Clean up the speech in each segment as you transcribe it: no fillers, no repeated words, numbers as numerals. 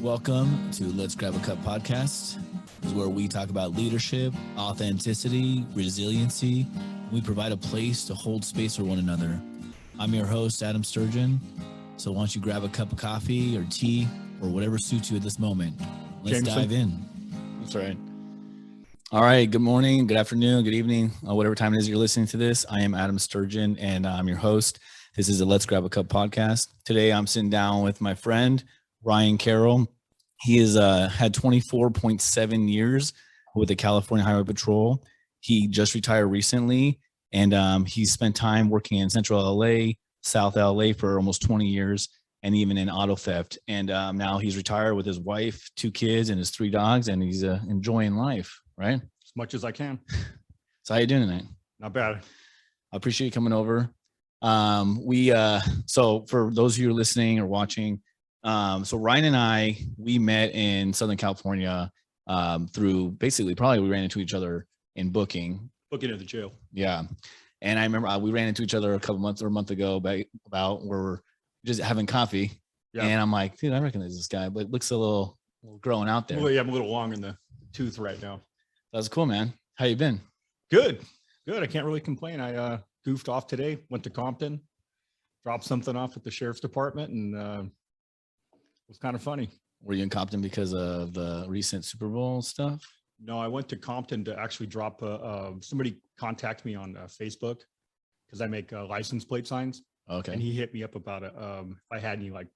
Welcome to Let's Grab a Cup podcast. This is where we talk about leadership, authenticity, resiliency. We provide a place to hold space for one another. I'm your host, Adam Sturgeon. So why don't you grab a cup of coffee or tea or whatever suits you at this moment. Let's dive in. That's right. All right. Good morning, good afternoon, good evening, whatever time it is you're listening to this. I am Adam Sturgeon and I'm your host. This is a Let's Grab a Cup podcast. Today I'm sitting down with my friend, Ryan Carrol. He has had 24.7 years with the California Highway Patrol. He just retired recently, and he spent time working in Central LA, South LA for almost 20 years, and even in auto theft. And now he's retired with his wife, 2 kids, and his 3 dogs, and he's enjoying life, right? As much as I can. So how you doing tonight? Not bad. I appreciate you coming over. So for those of you listening or watching, so Ryan and I, we met in Southern California through basically probably we ran into each other in booking at the jail. Yeah. And I remember we ran into each other a month ago about where we're just having coffee. Yeah. And I'm like, dude, I recognize this guy, but it looks a little growing out there. Well, yeah, I'm a little long in the tooth right now. That's cool, man. How you been? Good. I can't really complain. I goofed off today, went to Compton, dropped something off at the sheriff's department, and it was kind of funny. Were you in Compton because of the recent Super Bowl stuff? No, I went to Compton to actually drop somebody contacted me on Facebook because I make license plate signs. Okay. And he hit me up about it. If I had any like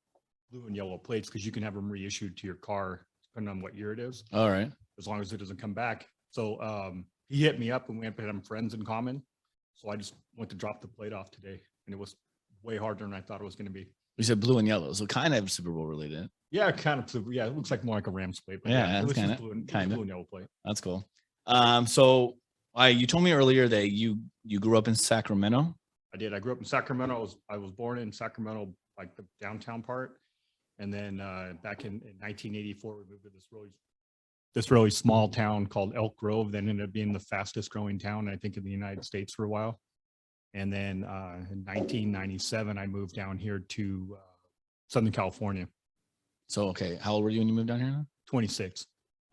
blue and yellow plates, because you can have them reissued to your car depending on what year it is. All right. As long as it doesn't come back. So he hit me up and we had friends in common. So I just went to drop the plate off today, and it was way harder than I thought it was going to be. You said blue and yellow, so kind of Super Bowl related. Yeah, kind of. Yeah, it looks like more like a Rams plate. But yeah, it was kind of blue and yellow plate. That's cool. So you told me earlier that you grew up in Sacramento. I did. I grew up in Sacramento. I was born in Sacramento, like the downtown part, and then back in 1984, we moved to this really small town called Elk Grove. That ended up being the fastest growing town, I think, in the United States for a while. And then in 1997, I moved down here to Southern California. So, okay. How old were you when you moved down here now? 26.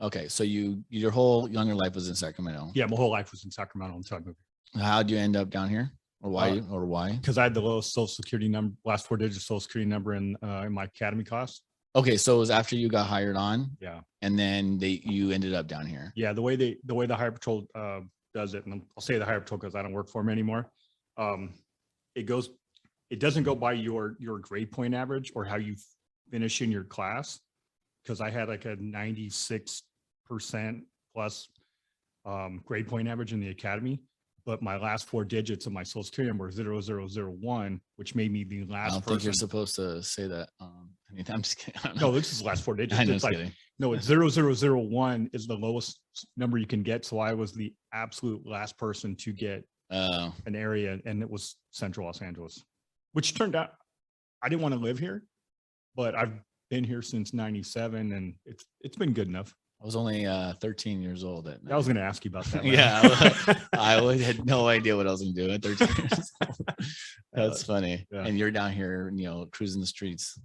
Okay. So your whole younger life was in Sacramento. Yeah, my whole life was in Sacramento until I moved here. How'd you end up down here? Or why? Because I had the lowest social security number, last 4 digits social security number in my academy class. Okay. So it was after you got hired on? Yeah. And then you ended up down here? Yeah. The way the Highway Patrol does it, and I'll say the Highway Patrol because I don't work for them anymore. It doesn't go by your grade point average or how you finish in your class, because I had like a 96% plus grade point average in the academy, but my last 4 digits of my social security number is 0001, which made me the last. I don't think you're supposed to say that. I mean, I'm just kidding. No, this is the last 4 digits. I'm it's just kidding. No, it's 0001 is the lowest number you can get. So I was the absolute last person to get an area, and it was Central Los Angeles, which turned out I didn't want to live here, but I've been here since 97, and it's been good enough. I was only 13 years old at night. I was going to ask you about that. Yeah, I had no idea what I was going to do at 13 years old. That's funny. Yeah. And you're down here, cruising the streets.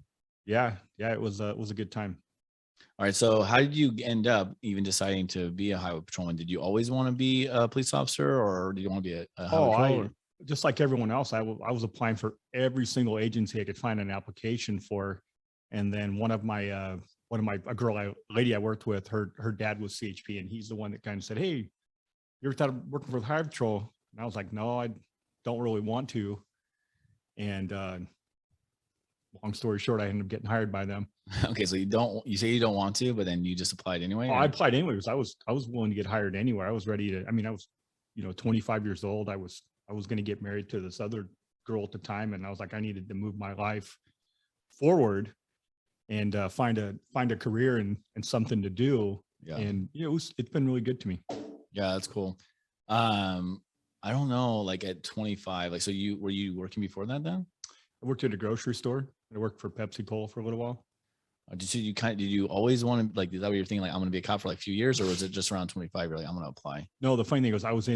Yeah, it was a good time. All right. So how did you end up even deciding to be a highway patrolman? Did you always want to be a police officer, or did you want to be a highway patrolman? Just like everyone else, I was applying for every single agency I could find an application for. And then a lady I worked with, her dad was CHP, and he's the one that kind of said, "Hey, you ever thought of working for the Highway Patrol?" And I was like, "No, I don't really want to." And long story short, I ended up getting hired by them. Okay, so you say you don't want to, but then you just applied anyway? Oh, I applied anyway because I was willing to get hired anywhere. I was ready to. I mean, I was 25 years old. I was going to get married to this other girl at the time, and I was like, I needed to move my life forward and find a career and something to do. Yeah. And it's been really good to me. Yeah, that's cool. I don't know, like at 25, like, so were you working before that then? I worked at a grocery store. I worked for Pepsi Cola for a little while. Did you always want to, like, is that what you're thinking? Like, I'm going to be a cop for like a few years, or was it just around 25? You're like, I'm going to apply. No, the funny thing was I was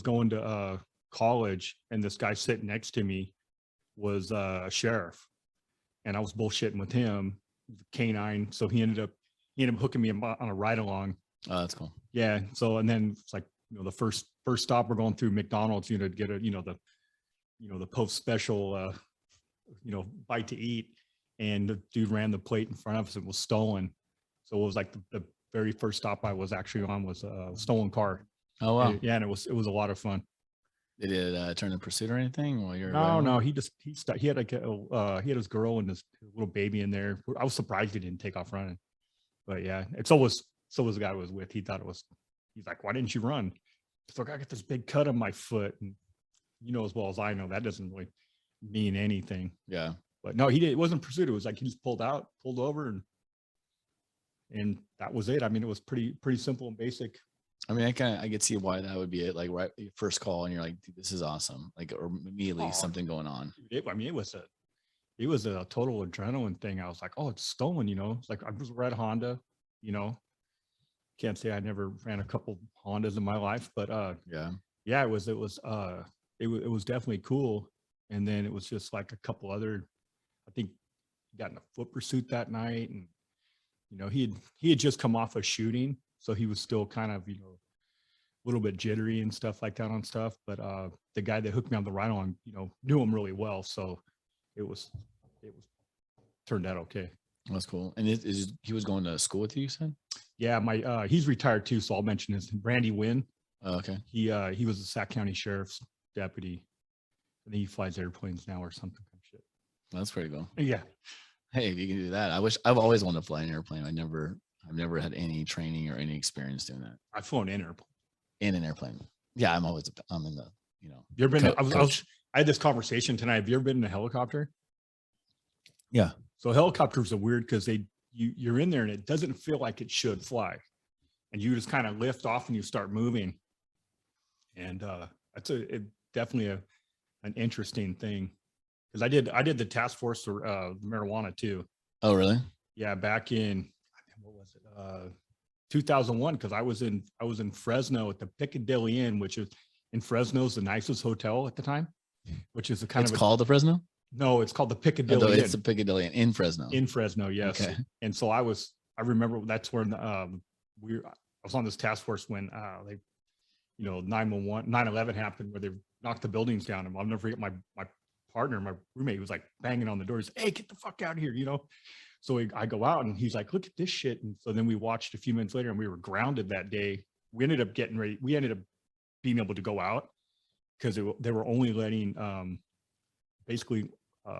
going to college, and this guy sitting next to me was a sheriff, and I was bullshitting with him. canine. So he ended up hooking me on a ride along. Oh, that's cool. Yeah. So, and then it's like, the first stop, we're going through McDonald's, to get the post special, bite to eat. And the dude ran the plate in front of us and was stolen. So it was like the very first stop I was actually on was a stolen car. Oh, wow. Yeah. And it was a lot of fun. Did it turn in pursuit or anything while you're No, he had like he had his girl and his little baby in there. I was surprised he didn't take off running. But yeah, so was the guy I was with. He's like, why didn't you run? It's like, I got this big cut on my foot. And as well as I know, that doesn't really mean anything. Yeah. But no, it wasn't pursuit. It was like he just pulled over, and that was it. I mean, it was pretty simple and basic. I mean, I could see why that would be it. Like right your first call, and you're like, dude, this is awesome. Like, or immediately something going on. It was a total adrenaline thing. I was like, oh, it's stolen. It's like I was red Honda. Can't say I never ran a couple Hondas in my life, but it was definitely cool. And then it was just like a couple other. I think he got in a foot pursuit that night, and he had just come off a shooting. So he was still kind of, a little bit jittery and stuff like that on stuff. But the guy that hooked me on the ride on, knew him really well. So it was turned out okay. That's cool. And he was going to school with you said? Yeah, he's retired too. So I'll mention his Brandy Wynn. Oh, okay. He was a Sac County Sheriff's deputy. I think he flies airplanes now or something. Shit. That's pretty cool. Yeah. Hey, if you can do that. I've always wanted to fly an airplane. I've never had any training or any experience doing that. I've flown in an airplane. Yeah, I'm in the, You ever been? I had this conversation tonight. Have you ever been in a helicopter? Yeah. So helicopters are weird because you're in there and it doesn't feel like it should fly, and you just kind of lift off and you start moving. And that's definitely an interesting thing, because I did the task force for marijuana too. Oh, really? Yeah, back in what was it? 2001, because I was in Fresno at the Piccadilly Inn, which is in Fresno's the nicest hotel at the time, which is it's called the Fresno? No, it's called the Piccadilly Inn. It's the Piccadilly Inn in Fresno. In Fresno, yes. Okay. And so I remember that's where I was on this task force when 9/11 happened, where they knocked the buildings down. And I'll never forget my partner, my roommate, was like banging on the doors. Hey, get the fuck out of here, So I go out and he's like, look at this shit. And so then we watched a few minutes later and we were grounded that day. We ended up getting ready. We ended up being able to go out because they were only letting basically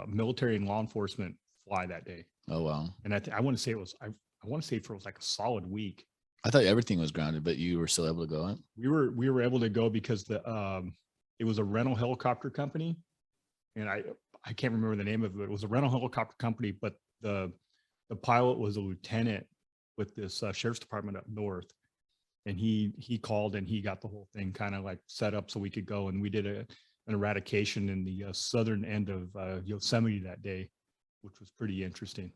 military and law enforcement fly that day. Oh, wow. And I want to say it was like a solid week. I thought everything was grounded, but you were still able to go out? We were able to go because it was a rental helicopter company. And I can't remember the name of it. It was a rental helicopter company, but the pilot was a lieutenant with this sheriff's department up north, and he called and he got the whole thing kind of like set up so we could go. And we did an eradication in the southern end of Yosemite that day, which was pretty interesting.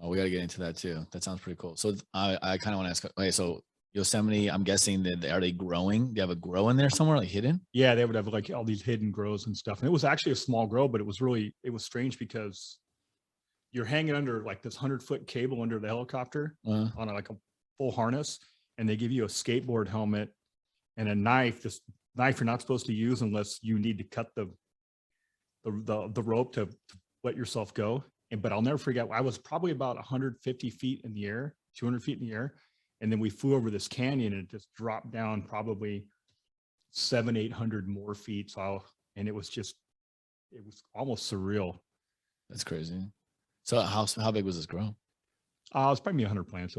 Oh, we got to get into that too. That sounds pretty cool. So I kind of want to ask, okay, so Yosemite, I'm guessing that are they growing? Do you have a grow in there somewhere, like hidden? Yeah, they would have like all these hidden grows and stuff. And it was actually a small grow, but it was strange because you're hanging under like this 100-foot cable under the helicopter on like a full harness, and they give you a skateboard helmet and a knife. This knife you're not supposed to use unless you need to cut the rope to let yourself go. But I'll never forget, I was probably about 150 feet in the air, 200 feet in the air. And then we flew over this canyon and it just dropped down probably 700-800 more feet. And it was almost surreal. That's crazy. So how big was this grow? It was probably 100 plants.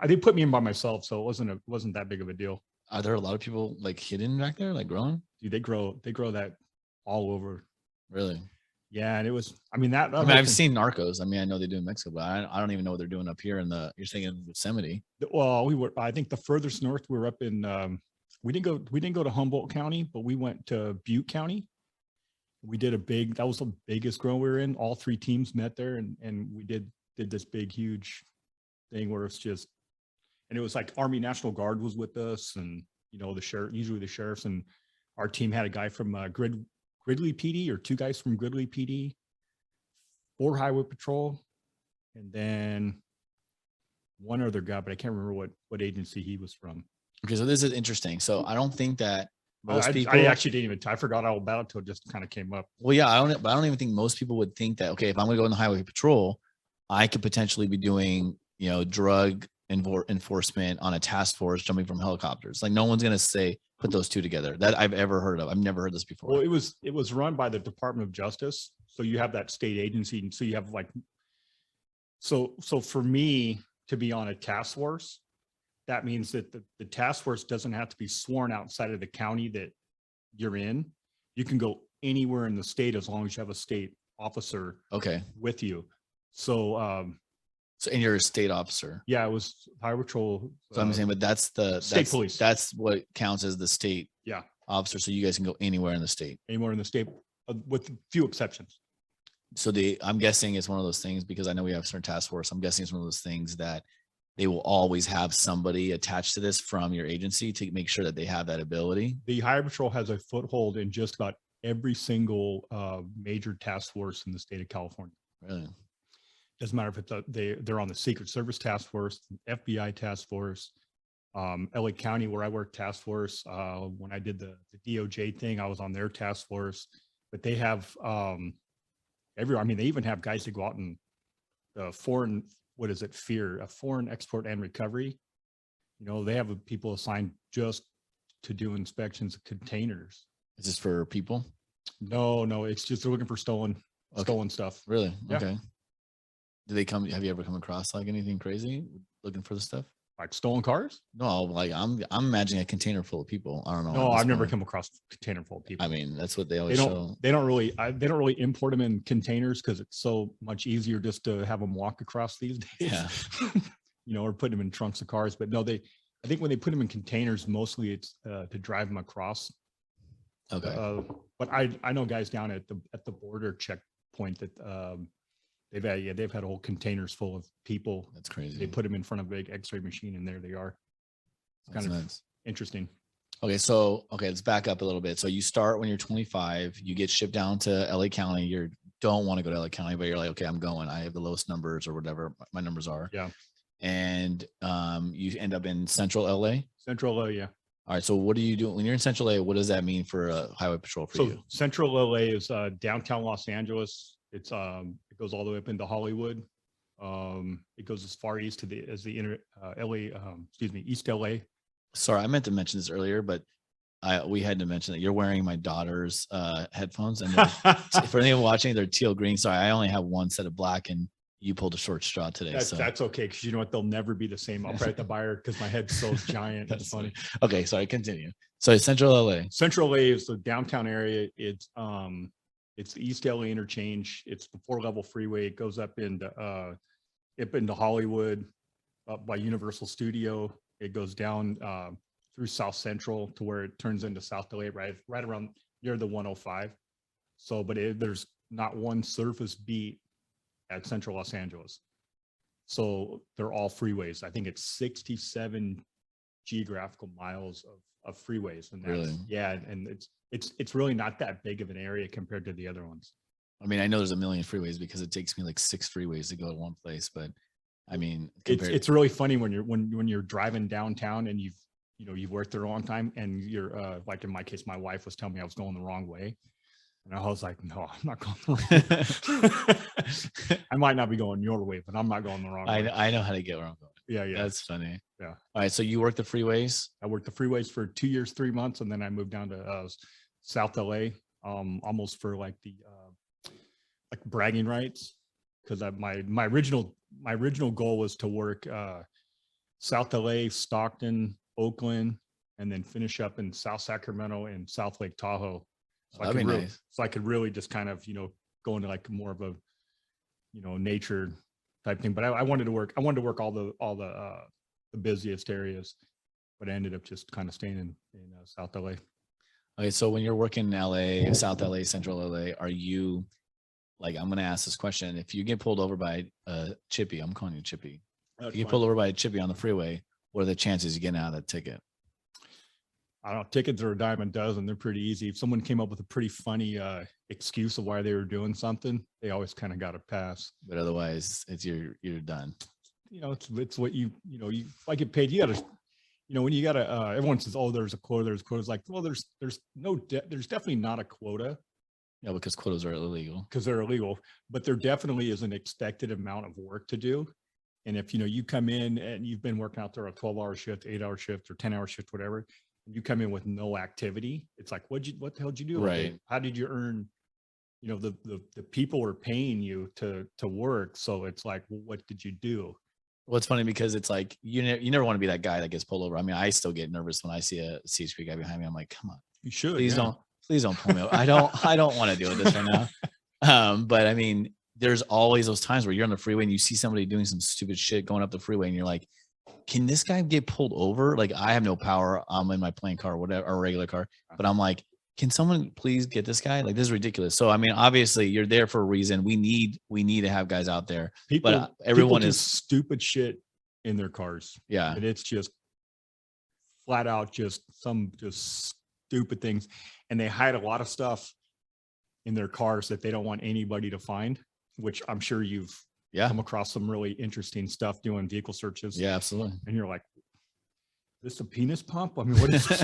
They put me in by myself, so it wasn't that big of a deal. Are there a lot of people like hidden back there, like growing? Dude, they grow that all over. Really? Yeah, and it was. I've seen Narcos. I mean, I know they do in Mexico, but I don't even know what they're doing up here you're saying in Yosemite. Well, I think the furthest north we were up in. We didn't go to Humboldt County, but we went to Butte County. We did that was the biggest grow we were in. All three teams met there, and we did this big, huge thing where it's just, and it was like Army National Guard was with us, and the sheriff, usually the sheriffs, and our team had a guy from Gridley PD, or two guys from Gridley PD, 4 Highway Patrol, and then one other guy, but I can't remember what agency he was from. Okay, so this is interesting. So I don't think that most people. I actually didn't even. I forgot all about it until it just kind of came up. Well, yeah, but I don't even think most people would think that. Okay, if I'm going to go in the highway patrol, I could potentially be doing, drug enforcement on a task force jumping from helicopters. Like no one's going to say put those two together that I've ever heard of. I've never heard this before. Well, it was run by the Department of Justice, so you have that state agency, and so you have like. So for me to be on a task force, that means that the task force doesn't have to be sworn outside of the county that you're in. You can go anywhere in the state as long as you have a state officer with you. So and you're a state officer. Yeah, it was highway patrol. So I'm saying, but that's state police. That's what counts as the state yeah officer. So you guys can go anywhere in the state. Anywhere in the state, with few exceptions. So I'm guessing it's one of those things, because I know we have a certain task force. I'm guessing it's one of those things that they will always have somebody attached to this from your agency to make sure that they have that ability. The highway patrol has a foothold in just about every single major task force in the state of California. Really? Doesn't matter if it's they're on the Secret Service task force, FBI task force, LA County where I work task force. When I did the DOJ thing, I was on their task force. But they have everywhere. I mean, they even have guys that go out and foreign export and recovery. They have people assigned just to do inspections of containers. Is this for people? No, it's just they're looking for stolen stuff. Really? Yeah. Okay. Do they come? Have you ever come across like anything crazy looking for the stuff? Like stolen cars? No, like I'm imagining a container full of people. I don't know. No, I've never come across a container full of people. I mean, that's what they always show. They don't really import them in containers because it's so much easier just to have them walk across these days. Yeah. Or put them in trunks of cars. But no, I think when they put them in containers, mostly it's to drive them across. Okay. But I know guys down at the border checkpoint that they've had whole containers full of people. That's crazy. They put them in front of a big X-ray machine, and there they are. It's kind of interesting. Okay, so let's back up a little bit. So you start when you're 25. You get shipped down to LA County. You don't want to go to LA County, but you're like, okay, I'm going. I have the lowest numbers or whatever my numbers are. Yeah. And you end up in Central LA. Central LA, yeah. All right. So what do you do when you're in Central LA? What does that mean for a highway patrol for you? Central LA is downtown Los Angeles. It's it goes all the way up into Hollywood. It goes as far east as the East LA. Sorry, I meant to mention this earlier, but we had to mention that you're wearing my daughter's headphones, and for anyone watching, they're teal green. Sorry, I only have one set of black, and you pulled a short straw today. That's okay, because you know what? They'll never be the same. I'll probably have to buy her because my head's so giant. That's funny. Okay, sorry, continue. So Central LA. Central LA is the downtown area. It's the East LA interchange. It's the 4-level freeway. It goes up into Hollywood, up by Universal Studio. It goes down through South Central to where it turns into South LA, right around near the 105. So, but there's not one surface beat at Central Los Angeles. So they're all freeways. I think it's 67 geographical miles of freeways, and that's, really? Yeah, and it's really not that big of an area compared to the other ones. I mean, I know there's a million freeways because it takes me like 6 freeways to go to one place, but I mean, it's really funny when you're driving downtown and you've worked there a long time, and you're like in my case, my wife was telling me I was going the wrong way, and I was like, no, I'm not going the wrong way. I might not be going your way, but I'm not going the wrong way. I know how to get where I'm going. Yeah. That's funny. Yeah. All right. So you work the freeways? I worked the freeways for 2 years, 3 months, and then I moved down to South LA, almost for like the like bragging rights, because my original goal was to work South LA, Stockton, Oakland, and then finish up in South Sacramento and South Lake Tahoe. So I could really just kind of go into like more of a nature type thing. But I wanted to work all the busiest areas, but I ended up just kind of staying in South LA. Okay, so when you're working in LA, South LA, Central LA, are you like, I'm going to ask this question. If you get pulled over by Chippy, I'm calling you Chippy. If you get pulled over by a Chippy on the freeway, what are the chances you getting out of that ticket? I don't know, tickets are a dime a dozen. They're pretty easy. If someone came up with a pretty funny excuse of why they were doing something, they always kind of got a pass. But otherwise, it's you're done. It's what you if I get paid, you gotta, when you gotta, everyone says, oh, there's a quota, It's like, well, there's there's definitely not a quota. Yeah, because quotas are illegal. Because they're illegal, but there definitely is an expected amount of work to do. And if, you come in and you've been working out there a 12-hour shift, 8-hour shift, or 10-hour shift, whatever, and you come in with no activity, it's like, what the hell did you do? Right. How did you earn, the people are paying you to work. So it's like, well, what did you do? Well, it's funny because it's like, you never want to be that guy that gets pulled over. I mean, I still get nervous when I see a CHP guy behind me. I'm like, come on, You should. please yeah. don't pull me over. I don't want to deal with this right now. But I mean, there's always those times where you're on the freeway and you see somebody doing some stupid shit going up the freeway and you're like, can this guy get pulled over? Like, I have no power. I'm in my plane car or whatever, or a regular car, but I'm like, can someone please get this guy? Like, this is ridiculous. So, I mean, obviously you're there for a reason. We need to have guys out there, but everyone people is stupid shit in their cars. Yeah. And it's just flat out, just stupid things. And they hide a lot of stuff in their cars that they don't want anybody to find, which I'm sure you've come across some really interesting stuff doing vehicle searches. Yeah, absolutely. And you're like, this a penis pump? I mean, what is this?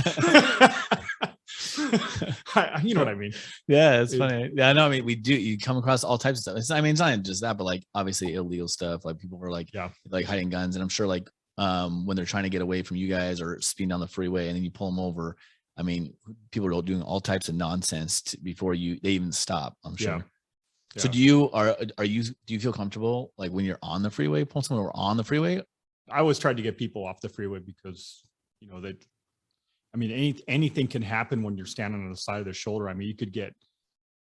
You know what I mean? Yeah, it's funny. Yeah, no, I mean, you come across all types of stuff. It's not just that, but like obviously illegal stuff. Like people were like hiding guns. And I'm sure like when they're trying to get away from you guys or speeding down the freeway and then you pull them over, I mean, people are doing all types of nonsense before they even stop, I'm sure. Yeah. So do you feel comfortable like when you're on the freeway, pulling someone over on the freeway? I always tried to get people off the freeway because, anything can happen when you're standing on the side of the shoulder. I mean, you could get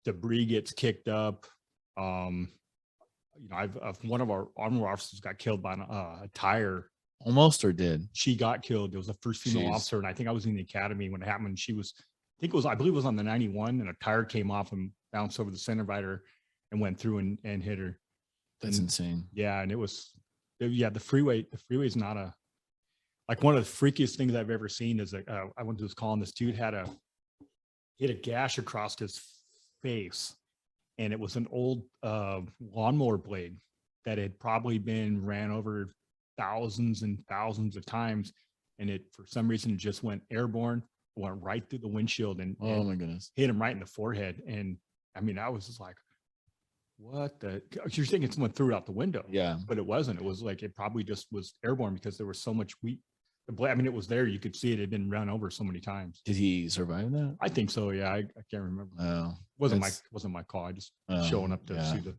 debris gets kicked up. One of our armor officers got killed by a tire. Almost, or did? She got killed. It was the first female officer, and I think I was in the academy when it happened. I believe it was on the 91, and a tire came off and bounced over the center divider and went through and hit her. That's insane. Yeah, and the freeway is not one of the freakiest things I've ever seen is I went to this call and this dude had a gash across his face, and it was an old lawnmower blade that had probably been ran over thousands and thousands of times, and it for some reason just went airborne, went right through the windshield and oh my goodness, hit him right in the forehead. And I mean, I was just like, what the, you're thinking someone threw it out the window. Yeah, but it wasn't. It was like, it probably just was airborne because there was so much I mean, it was there. You could see it had been run over so many times. Did he survive that? I think so. Yeah. I can't remember. Oh, wasn't my call. I just showing up to see the.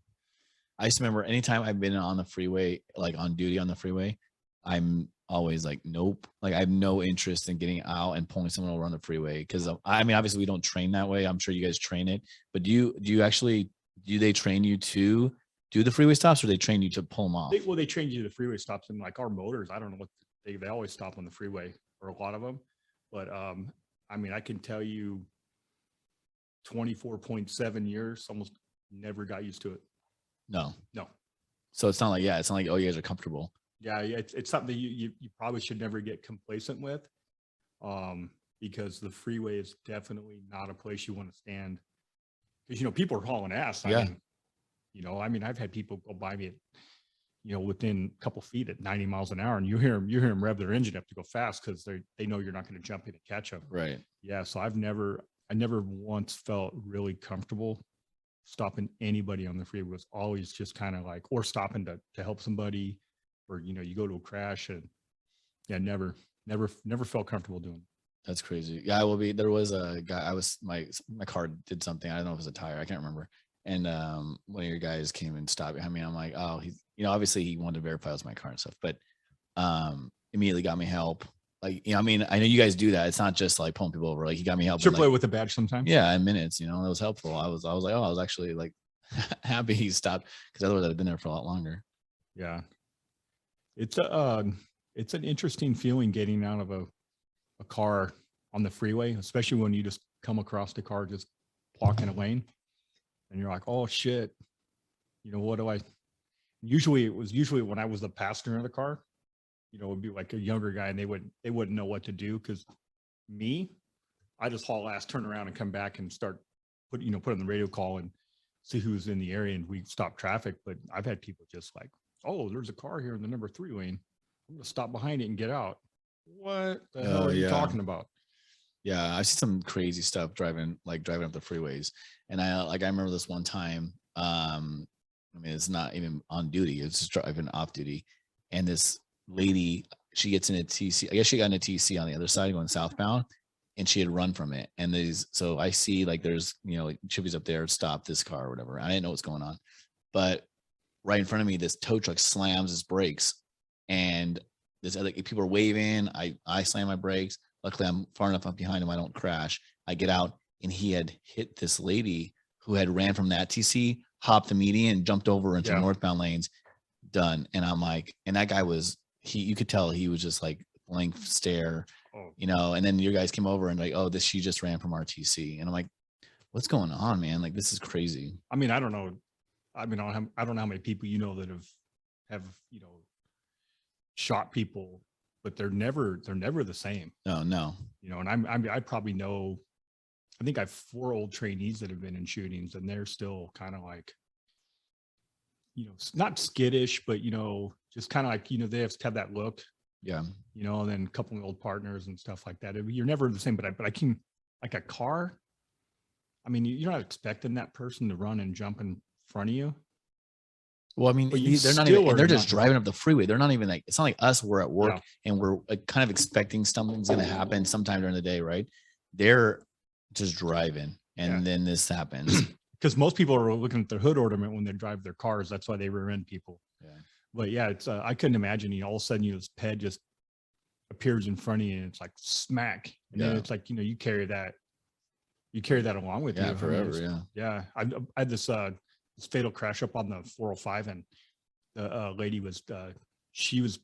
I just remember anytime I've been on the freeway, like on duty on the freeway, I'm always like, nope. Like I have no interest in getting out and pulling someone over on the freeway. Because I mean, obviously we don't train that way. I'm sure you guys train it, but do they train you to do the freeway stops, or they train you to pull them off? They train you to the freeway stops, and like our motors, I don't know what they always stop on the freeway, or a lot of them. But I mean, I can tell you 24.7 years, almost never got used to it. No. So it's not like, oh, you guys are comfortable. Yeah. It's something that you probably should never get complacent with, because the freeway is definitely not a place you want to stand. Because, people are hauling ass. Yeah. I mean, I've had people go by me at, within a couple feet at 90 miles an hour, and you hear them rev their engine up to go fast because they know you're not going to jump in and catch them. Right. Yeah. So I never once felt really comfortable stopping anybody on the freeway. It was always just kind of like, or stopping to help somebody, or, you go to a crash, and yeah, never felt comfortable doing it. That's crazy. Yeah, there was a guy, my car did something. I don't know if it was a tire. I can't remember. And one of your guys came and stopped behind me. I'm like, oh, he's, obviously he wanted to verify it was my car and stuff, but immediately got me help. Like, I mean, I know you guys do that. It's not just like pulling people over. Like, he got me help. Sure, play with a badge sometimes. Yeah, in minutes. It was helpful. I was like, oh, I was actually like happy he stopped, because otherwise I'd have been there for a lot longer. Yeah, it's an interesting feeling getting out of a car on the freeway, especially when you just come across the car just blocking a lane, and you're like, oh shit, what do I? Usually when I was the passenger in the car, it would be like a younger guy, and they wouldn't know what to do, because Me, I just haul ass, turn around and come back and start put on the radio call and see who's in the area, and we stop traffic. But I've had people just like, oh, there's a car here in the number 3 lane. I'm gonna stop behind it and get out. What the hell Oh are you yeah. talking about? Yeah, I've seen some crazy stuff driving up the freeways. And I remember this one time, I mean, it's not even on duty, it's just driving off duty. And this lady, she gets in a TC, I guess she got in a TC on the other side going southbound, and she had run from it. And so I see like there's, like chippies up there, stop this car or whatever. I didn't know what's going on. But right in front of me, this tow truck slams its brakes, and there's other people are waving. I slam my brakes. Luckily, I'm far enough up behind him, I don't crash. I get out, and he had hit this lady who had ran from that TC, hopped the median, jumped over into northbound lanes, done. And I'm like, and that guy was, you could tell he was just like blank stare, and then your guys came over and like, oh, she just ran from RTC. And I'm like, what's going on, man? Like, this is crazy. I mean, I don't know. I mean, I don't know how many people that have shot people, but they're never the same. No. And I probably know, I think I have 4 old trainees that have been in shootings, and they're still kind of like, not skittish, but just kind of like, they have to have that look. Yeah. And then a couple of old partners and stuff like that. You're never the same, but I can, like a car. I mean, you're not expecting that person to run and jump in front of you. Well, I mean, they're not even, they're just driving up the freeway. They're not even like, it's not like us, we're at work and we're like kind of expecting something's going to happen sometime during the day, right? They're just driving, and then this happens. Because most people are looking at their hood ornament when they drive their cars. That's why they rear end people. Yeah. But yeah, it's I couldn't imagine, all of a sudden, this ped just appears in front of you, and it's like smack. And then it's like, you carry that along with you forever. Yeah. I had this fatal crash up on the 405, and the lady was she was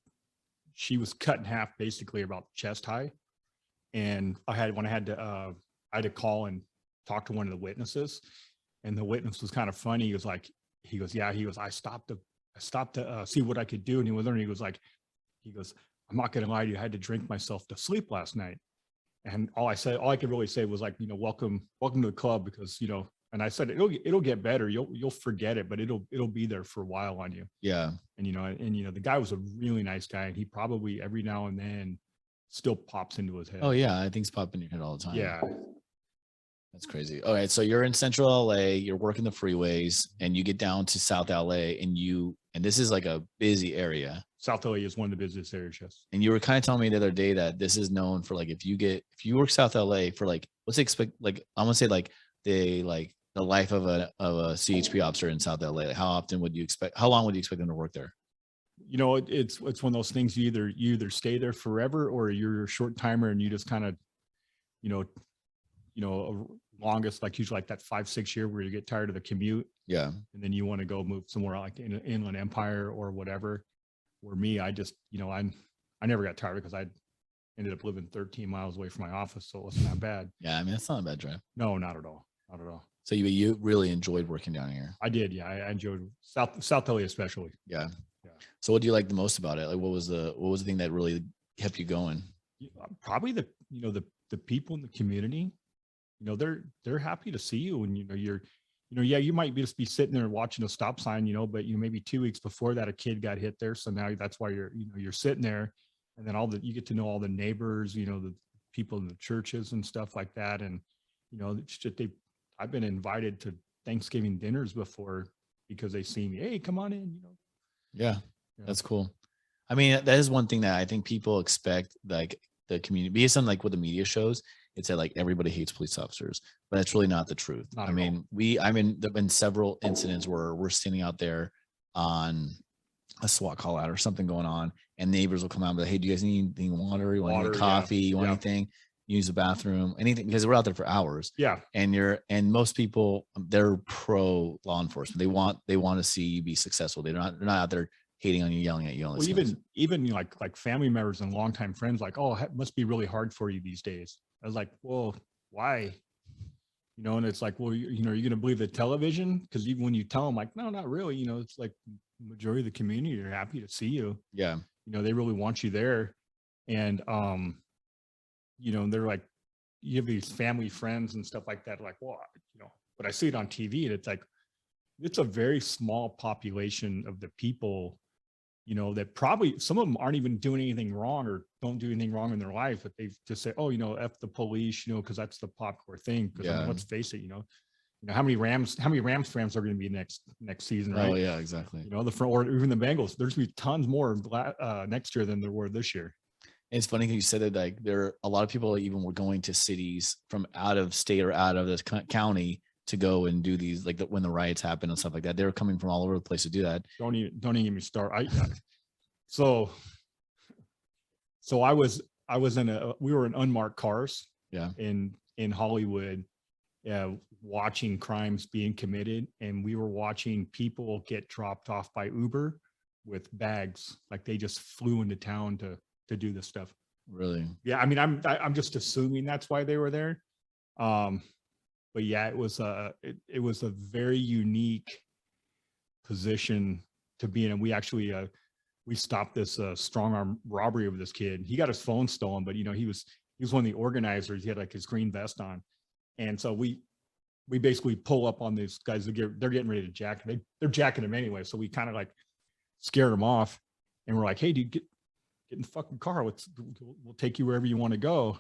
cut in half, basically about chest high. And I had to call and talk to one of the witnesses, and the witness was kind of funny. He goes, I stopped to see what I could do. And he was like, I'm not gonna lie to you, I had to drink myself to sleep last night. And all I could really say was like, welcome to the club, because and I said, it'll get better. You'll forget it, but it'll be there for a while on you. Yeah. And the guy was a really nice guy, and he probably every now and then still pops into his head. Oh yeah, I think it's popping in your head all the time. Yeah. That's crazy. All right, so you're in Central LA, you're working the freeways, and you get down to South LA, and this is like a busy area. South LA is one of the busiest areas, yes. And you were kind of telling me the other day that this is known for like, if you work South LA for like, let's expect, like, I'm gonna say like the life of a CHP officer in South LA. Like, how long would you expect them to work there? It's one of those things, you either stay there forever, or you're a short timer and you just kind of, longest, like usually like that 5-6 year where you get tired of the commute. Yeah. And then you want to go move somewhere like in Inland Empire or whatever. Where me, I just, I never got tired, because I ended up living 13 miles away from my office. So it wasn't that bad. Yeah. I mean, that's not a bad drive. No, not at all. Not at all. So you really enjoyed working down here? I did. Yeah. I enjoyed South LA especially. Yeah. So what do you like the most about it? Like, what was the thing that really kept you going? Probably the people in the community. They're happy to see you, and you might just be sitting there watching a stop sign, but maybe 2 weeks before that a kid got hit there, so now that's why you're sitting there, and then you get to know all the neighbors, the people in the churches and stuff like that. And I've been invited to Thanksgiving dinners before because they see me, hey, come on in. Yeah, that's cool. I mean, that is one thing that I think people expect, like the community, based on like what the media shows. It's that like everybody hates police officers, but that's really not the truth. I mean, there've been several incidents where we're standing out there on a SWAT call out or something going on, and neighbors will come out and be like, hey, do you guys need anything, water? You want any coffee? You want anything? Use the bathroom, anything, because we're out there for hours. Yeah. And most people, they're pro law enforcement. They want to see you be successful. They're not out there hating on you, yelling at you. Well, even like family members and longtime friends, like, oh, it must be really hard for you these days. I was like, well, why? And it's like, well, you're going to believe the television? Because even when you tell them, like, no, not really. It's like majority of the community are happy to see you. Yeah. They really want you there. And they're like, you have these family friends and stuff like that. Like, well, but I see it on TV and it's like, it's a very small population of the people, that probably some of them aren't even doing anything wrong or don't do anything wrong in their life, but they just say, oh, F the police, because that's the popular thing. Because I mean, let's face it, how many Rams fans are going to be next season, right? Oh yeah, exactly. The front, or even the Bengals. There's going to be tons more next year than there were this year. It's funny that you said that, like, there are a lot of people that even were going to cities from out of state or out of this county to go and do these, like when the riots happen and stuff like that. They were coming from all over the place to do that. Don't even get me started. So I was we were in unmarked cars. Yeah. In Hollywood, watching crimes being committed, and we were watching people get dropped off by Uber with bags. Like they just flew into town to do this stuff. Really? Yeah. I mean, I'm just assuming that's why they were there. But yeah, it was a very unique position to be in. And we actually, we stopped this strong arm robbery of this kid. He got his phone stolen, but he was one of the organizers. He had like his green vest on. And so we basically pull up on these guys. They're getting ready to jack. They're jacking him anyway. So we kind of like scare him off, and we're like, hey, dude, get in the fucking car. We'll take you wherever you want to go.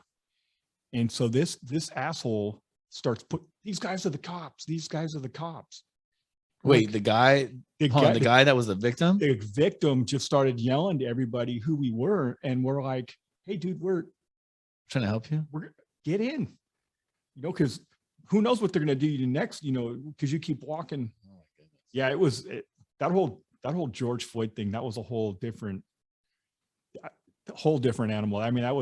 And so this asshole starts these guys are the cops. These guys are the cops. Wait, like, the guy that was the victim? The victim just started yelling to everybody who we were. And we're like, hey, dude, we're trying to help you. We're get in, because who knows what they're going to do to you next, because you keep walking. Oh my goodness. Yeah, it was that whole George Floyd thing. That was a whole different animal. I mean, that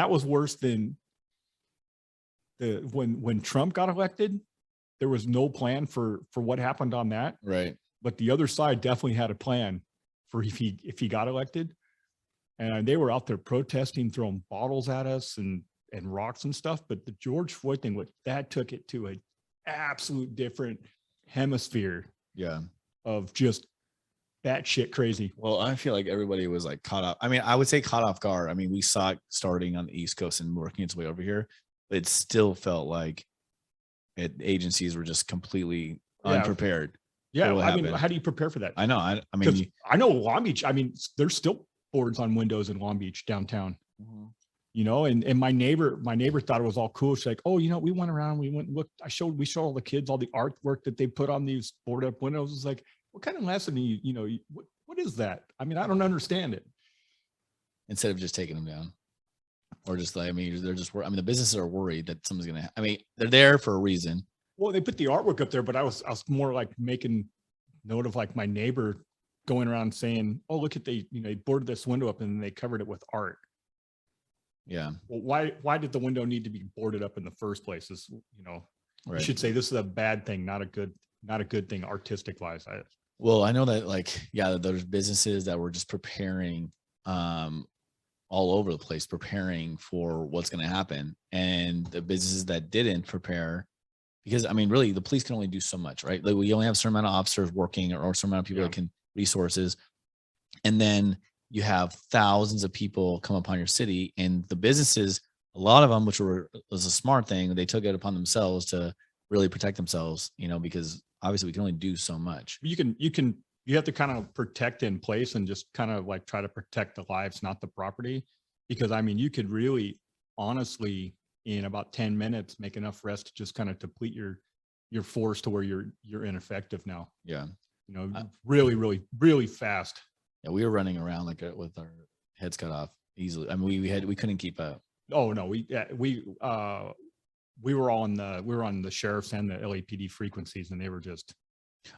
was worse than when Trump got elected. There was no plan for what happened on that. Right. But the other side definitely had a plan for if he got elected. And they were out there protesting, throwing bottles at us and rocks and stuff. But the George Floyd thing, that took it to an absolute different hemisphere. Yeah. Of just batshit crazy. Well, I feel like everybody was like caught up. I mean, I would say caught off guard. I mean, we saw it starting on the East Coast and working its way over here, but it still felt like agencies were just completely unprepared. Yeah. I mean, how do you prepare for that? I know. I mean, I know Long Beach. I mean, there's still boards on windows in Long Beach downtown. Mm-hmm. And my neighbor thought it was all cool. She's like, oh, we went around, we went and looked. We showed all the kids all the artwork that they put on these boarded up windows. It's like, what kind of lesson do what is that? I mean, I don't understand it. Instead of just taking them down, or just like, I mean, the businesses are worried that someone's gonna. I mean, they're there for a reason. Well, they put the artwork up there, but I was more like making note of like my neighbor going around saying, "Oh, look at they boarded this window up and they covered it with art." Yeah. Well, why did the window need to be boarded up in the first place? Right. You should say this is a bad thing, not a good thing, artistic wise. Well, I know that there's businesses that were just preparing all over the place, preparing for what's going to happen. And the businesses that didn't prepare, because I mean, really the police can only do so much, right? Like we only have a certain amount of officers working or a certain amount of people that can resources. And then you have thousands of people come upon your city, and the businesses, a lot of them, which was a smart thing, they took it upon themselves to really protect themselves, because obviously we can only do so much. You have to kind of protect in place and just kind of like try to protect the lives, not the property. Because I mean, you could really honestly in about 10 minutes make enough rest to just kind of deplete your force to where you're ineffective now. Yeah. Really, really, really fast. Yeah, we were running around like with our heads cut off easily. I mean, we couldn't keep up. Oh no, we were on the sheriff's and the LAPD frequencies, and they were just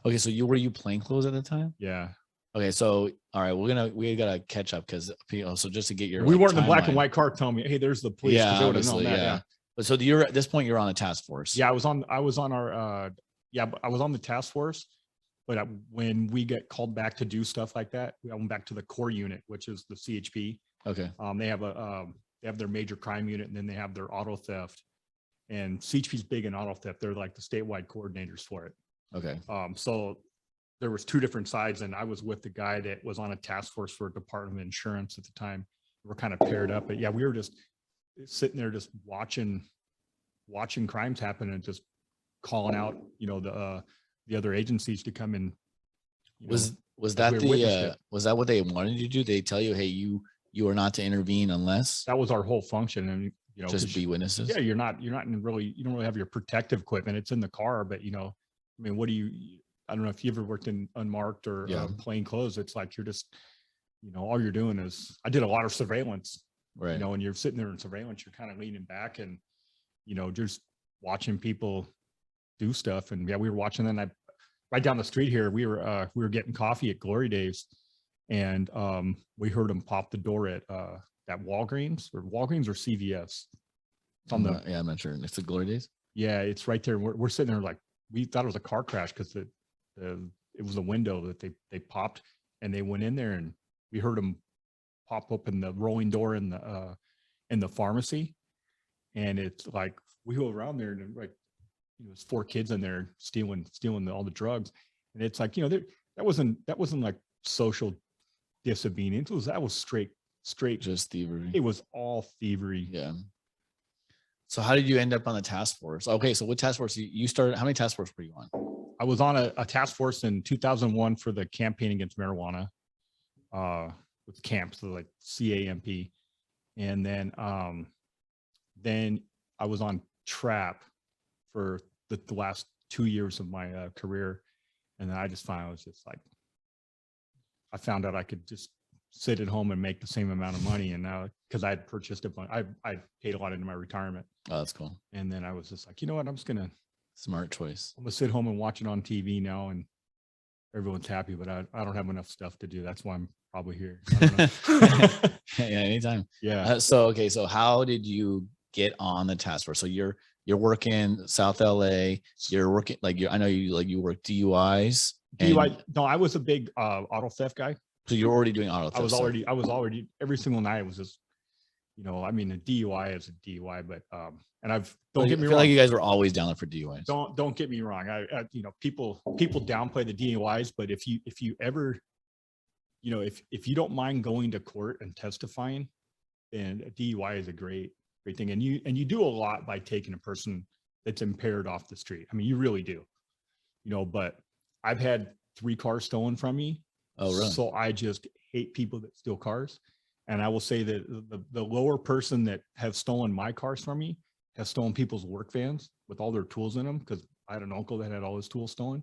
okay. So were you plainclothes at the time? Yeah. Okay, so all right, we gotta catch up because so just to get your we weren't in the black and white car telling me, hey, there's the police. Yeah, obviously, yeah. But so you're at this point you're on a task force. Yeah, I was on our I was on the task force. But when we get called back to do stuff like that, we went back to the core unit, which is the CHP. Okay. They have their major crime unit, and then they have their auto theft. And CHP is big in auto theft. They're like the statewide coordinators for it. Okay. So there was two different sides, and I was with the guy that was on a task force for Department of Insurance at the time, we're kind of paired up. But yeah, we were just sitting there just watching crimes happen and just calling out, the other agencies to come in. Was that was that what they wanted you to do? They tell you, hey, you are not to intervene unless that was our whole function, and just be witnesses. Yeah, you don't really have your protective equipment. It's in the car, but I mean, I don't know if you ever worked in unmarked or plain clothes. It's like you're just, all you're doing is, I did a lot of surveillance, right? And you're sitting there in surveillance, you're kind of leaning back and, just watching people do stuff. And yeah, we were watching that. Right down the street here, we were getting coffee at Glory Days, and we heard them pop the door at Walgreens or CVS. It's on the I'm not sure. It's the Glory Days. Yeah, it's right there. We're sitting there like we thought it was a car crash because it was a window that they popped, and they went in there, and we heard them pop open the rolling door in the pharmacy, and it's like we go around there and like there's 4 kids in there stealing all the drugs, and it's like that wasn't like social disobedience. That was straight just thievery. It was all thievery. Yeah. So how did you end up on the task force? Okay, so what task force you started? How many task force were you on? I was on a task force in 2001 for the campaign against marijuana, with camps, so like CAMP, and then I was on TRAP for the last 2 years of my career, and then I just finally was just like, I found out I could just sit at home and make the same amount of money, and now because I had purchased a bunch, I paid a lot into my retirement. Oh, that's cool. And then I was just like, you know what, I'm smart choice. I'm gonna sit home and watch it on TV now, and everyone's happy, but I don't have enough stuff to do. That's why I'm probably here. I don't know. Yeah, anytime. Yeah. So how did you get on the task force? So you're working South LA. You're working I know you work DUIs. No, I was a big auto theft guy. So you're already doing auto theft. I was already every single night. It was just, I mean, a DUI is a DUI, but and don't get me wrong. Like you guys were always down there for DUIs. Don't get me wrong. People downplay the DUIs, but if you ever, if you don't mind going to court and testifying, then a DUI is a great thing. And you do a lot by taking a person that's impaired off the street. I mean, you really do, but I've had 3 cars stolen from me. Oh, really? So I just hate people that steal cars. And I will say that the lower person that have stolen my cars from me has stolen people's work vans with all their tools in them, because I had an uncle that had all his tools stolen.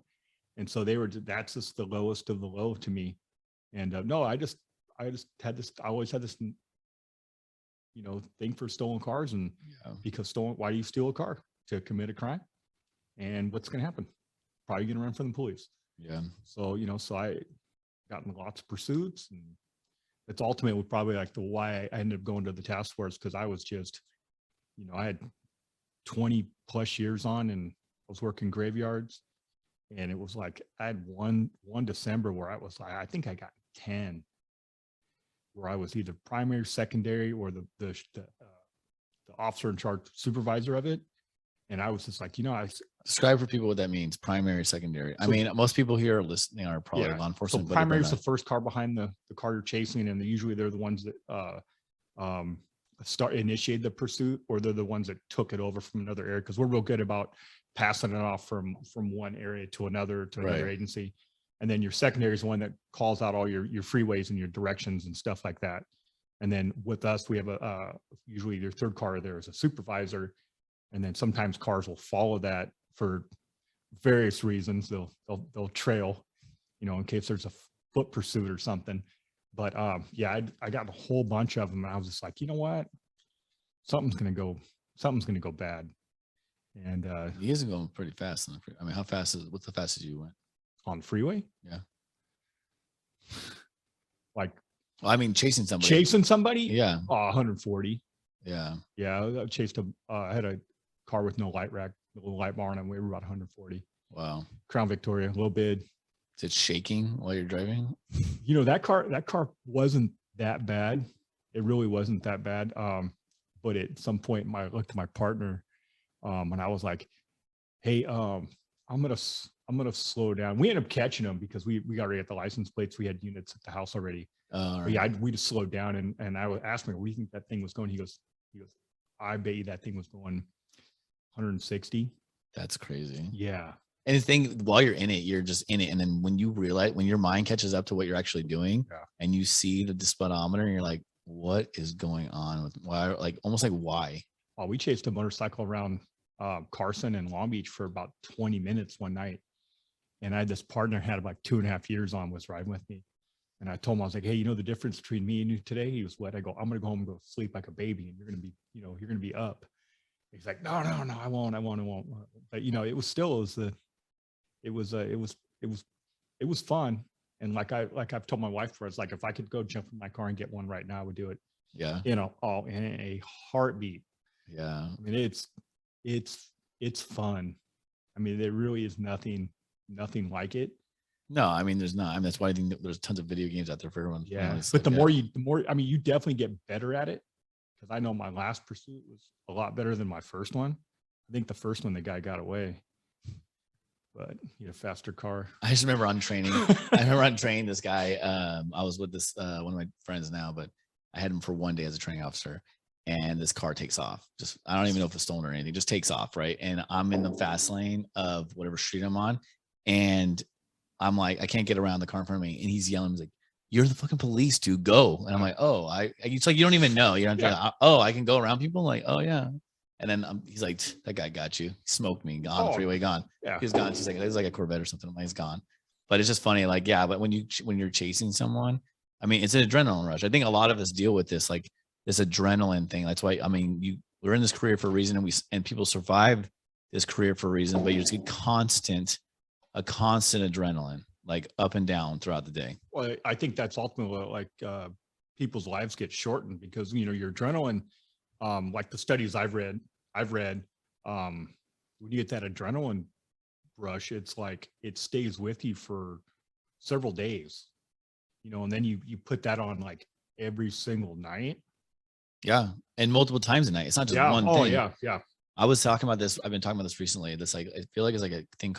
And so that's just the lowest of the low to me. And no, I just had this, I always had this, thing for stolen cars. And because why do you steal a car? To commit a crime? And what's going to happen? Probably going to run from the police. Yeah. So, so I got in lots of pursuits, and it's ultimately probably like why I ended up going to the task force, because I was just, I had 20 plus years on, and I was working graveyards, and it was like I had one December where I was like, I think I got 10, where I was either primary, secondary, or the officer in charge, supervisor of it. And I was just like, describe for people what that means. Primary, secondary. I mean, most people here listening are probably law enforcement. So primary is the first car behind the car you're chasing, and usually they're the ones that initiate the pursuit, or they're the ones that took it over from another area, because we're real good about passing it off from one area to another agency. And then your secondary is the one that calls out all your freeways and your directions and stuff like that. And then with us, we have usually your third car there is a supervisor. And then sometimes cars will follow that for various reasons. They'll trail, in case there's a foot pursuit or something. But yeah, I got a whole bunch of them, and I was just like, you know what, something's gonna go bad. And he is going pretty fast. I mean, what's the fastest you went on freeway? Yeah. Like, well, I mean, chasing somebody. Yeah. 140. Yeah. Yeah. I had a car with no light rack, a little light bar, and we were about 140. Wow. Crown Victoria, low bid. Is it shaking while you're driving? That car wasn't that bad. It really wasn't that bad. But at some point, I looked at my partner, and I was like, "Hey, I'm gonna slow down. We ended up catching them because we got already at the license plates. We had units at the house already. All But right. yeah, we just slowed down, and I asked him, "Where do you think that thing was going?" He goes, "I bet you that thing was going 160." That's crazy. Yeah, And the thing, while you're in it, you're just in it. And then when you realize, when your mind catches up to what you're actually doing, Yeah. and you see the speedometer, and you're like, what is going on with why? Like almost like why? well, we chased a motorcycle around Carson and Long Beach for about 20 minutes one night, and I had this partner had about 2.5 years on, was riding with me. And I told him, I was like, "Hey, you know the difference between me and you today?" He was what? I go, "I'm gonna go home and go sleep like a baby, and you're gonna be, you're gonna be up." He's like, "No, no, no, I won't, I won't, I won't." But it was still, it was fun. And I've told my wife, for it's like, if I could go jump in my car and get one right now, I would do it. Yeah. All in a heartbeat. Yeah. I mean, it's fun. I mean, there really is nothing like it. No, I mean, there's not. I mean, that's why I think that there's tons of video games out there for everyone. Yeah. It's But like, the more, I mean, you definitely get better at it. Because I know my last pursuit was a lot better than my first one. I think the first one, the guy got away, but he had a faster car. I just remember on training. I remember on training this guy. I was with this one of my friends now, but I had him for one day as a training officer, and this car takes off. Just I don't even know if it's stolen or anything. Just takes off, right? And I'm in the fast lane of whatever street I'm on, and I'm like, I can't get around the car in front of me, and he's yelling, he's like, "You're the fucking police, dude! Go!" And I'm like, "Oh, it's like you don't even know. You know, Yeah. oh, I can go around people." Like, "Oh yeah." And then he's like, "That guy got you. He smoked me. Gone. Oh, Freeway gone." Yeah. He's gone. She's like, "It's like a Corvette or something." I'm like, he's gone. But it's just funny, like, yeah. But when you're chasing someone, I mean, it's an adrenaline rush. I think a lot of us deal with this, like this adrenaline thing. That's why, I mean, we're in this career for a reason, and people survive this career for a reason. But you just get a constant adrenaline, like up and down throughout the day. Well, I think that's ultimately like people's lives get shortened because your adrenaline, like the studies I've read, when you get that adrenaline rush, it's like it stays with you for several days, and then you put that on like every single night. Yeah, and multiple times a night. It's not just Yeah. one Oh thing. yeah. Yeah. I was talking about this. I've been talking about this recently. This, like, I feel like it's like a thing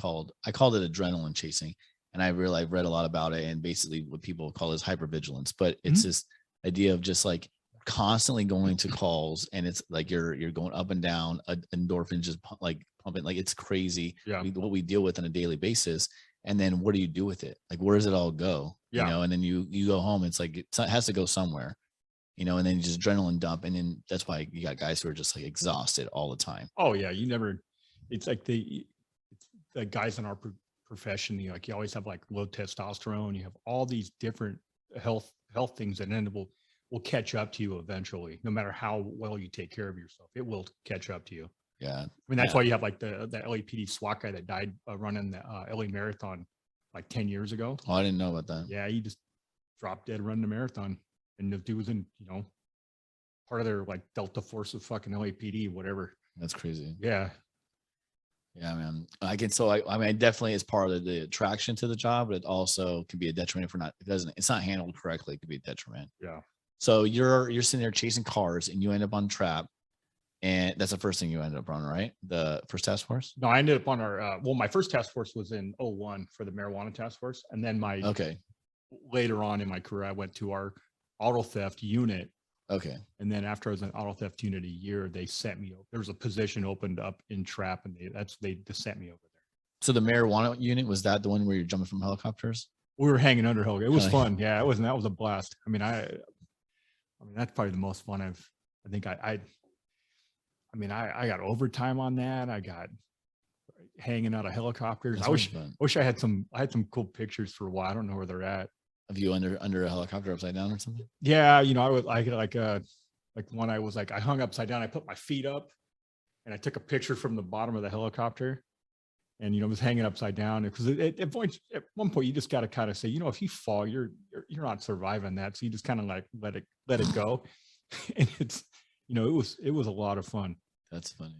I called it adrenaline chasing. And I've read a lot about it, and basically what people call is hypervigilance, but it's this idea of just like constantly going to calls, and it's like you're going up and down, endorphins just like pumping, like it's crazy. Yeah. What we deal with on a daily basis. And then what do you do with it? Like, where does it all go? Yeah. And then you go home. It's like, it has to go somewhere. And then you just adrenaline dump. And then that's why you got guys who are just like exhausted all the time. Oh yeah. It's like the guys in our profession, you always have like low testosterone. You have all these different health things that will catch up to you eventually, no matter how well you take care of yourself, it will catch up to you. Yeah. I mean, that's why you have like the LAPD SWAT guy that died running the LA marathon like 10 years ago. Oh, I didn't know about that. Yeah. He just dropped dead running the marathon. And the dude was in, part of their like Delta Force of fucking LAPD, whatever. That's crazy. Yeah. Yeah, man. I mean, definitely is part of the attraction to the job, but it also can be a detriment it's not handled correctly. It could be a detriment. Yeah. So you're sitting there chasing cars, and you end up on trap. And that's the first thing you ended up on, right? The first task force? No, I ended up on our, my first task force was in 01 for the marijuana task force. And then later on in my career, I went to our auto theft unit. Okay. And then after I was in auto theft unit a year, they sent me, there was a position opened up in trap, and they just sent me over there. So the marijuana unit, was that the one where you're jumping from helicopters? We were hanging under helicopters. It was fun. Yeah, that was a blast. I mean, that's probably the most fun I got overtime on that. I got hanging out of helicopters. I wish I had some cool pictures for a while. I don't know where they're at. Of you under a helicopter upside down or something? Yeah, I was like when I was like, I hung upside down, I put my feet up, and I took a picture from the bottom of the helicopter, and was hanging upside down, because at one point you just got to kind of say, if you fall, you're not surviving that, so you just kind of like let it go. And it's it was a lot of fun. That's funny.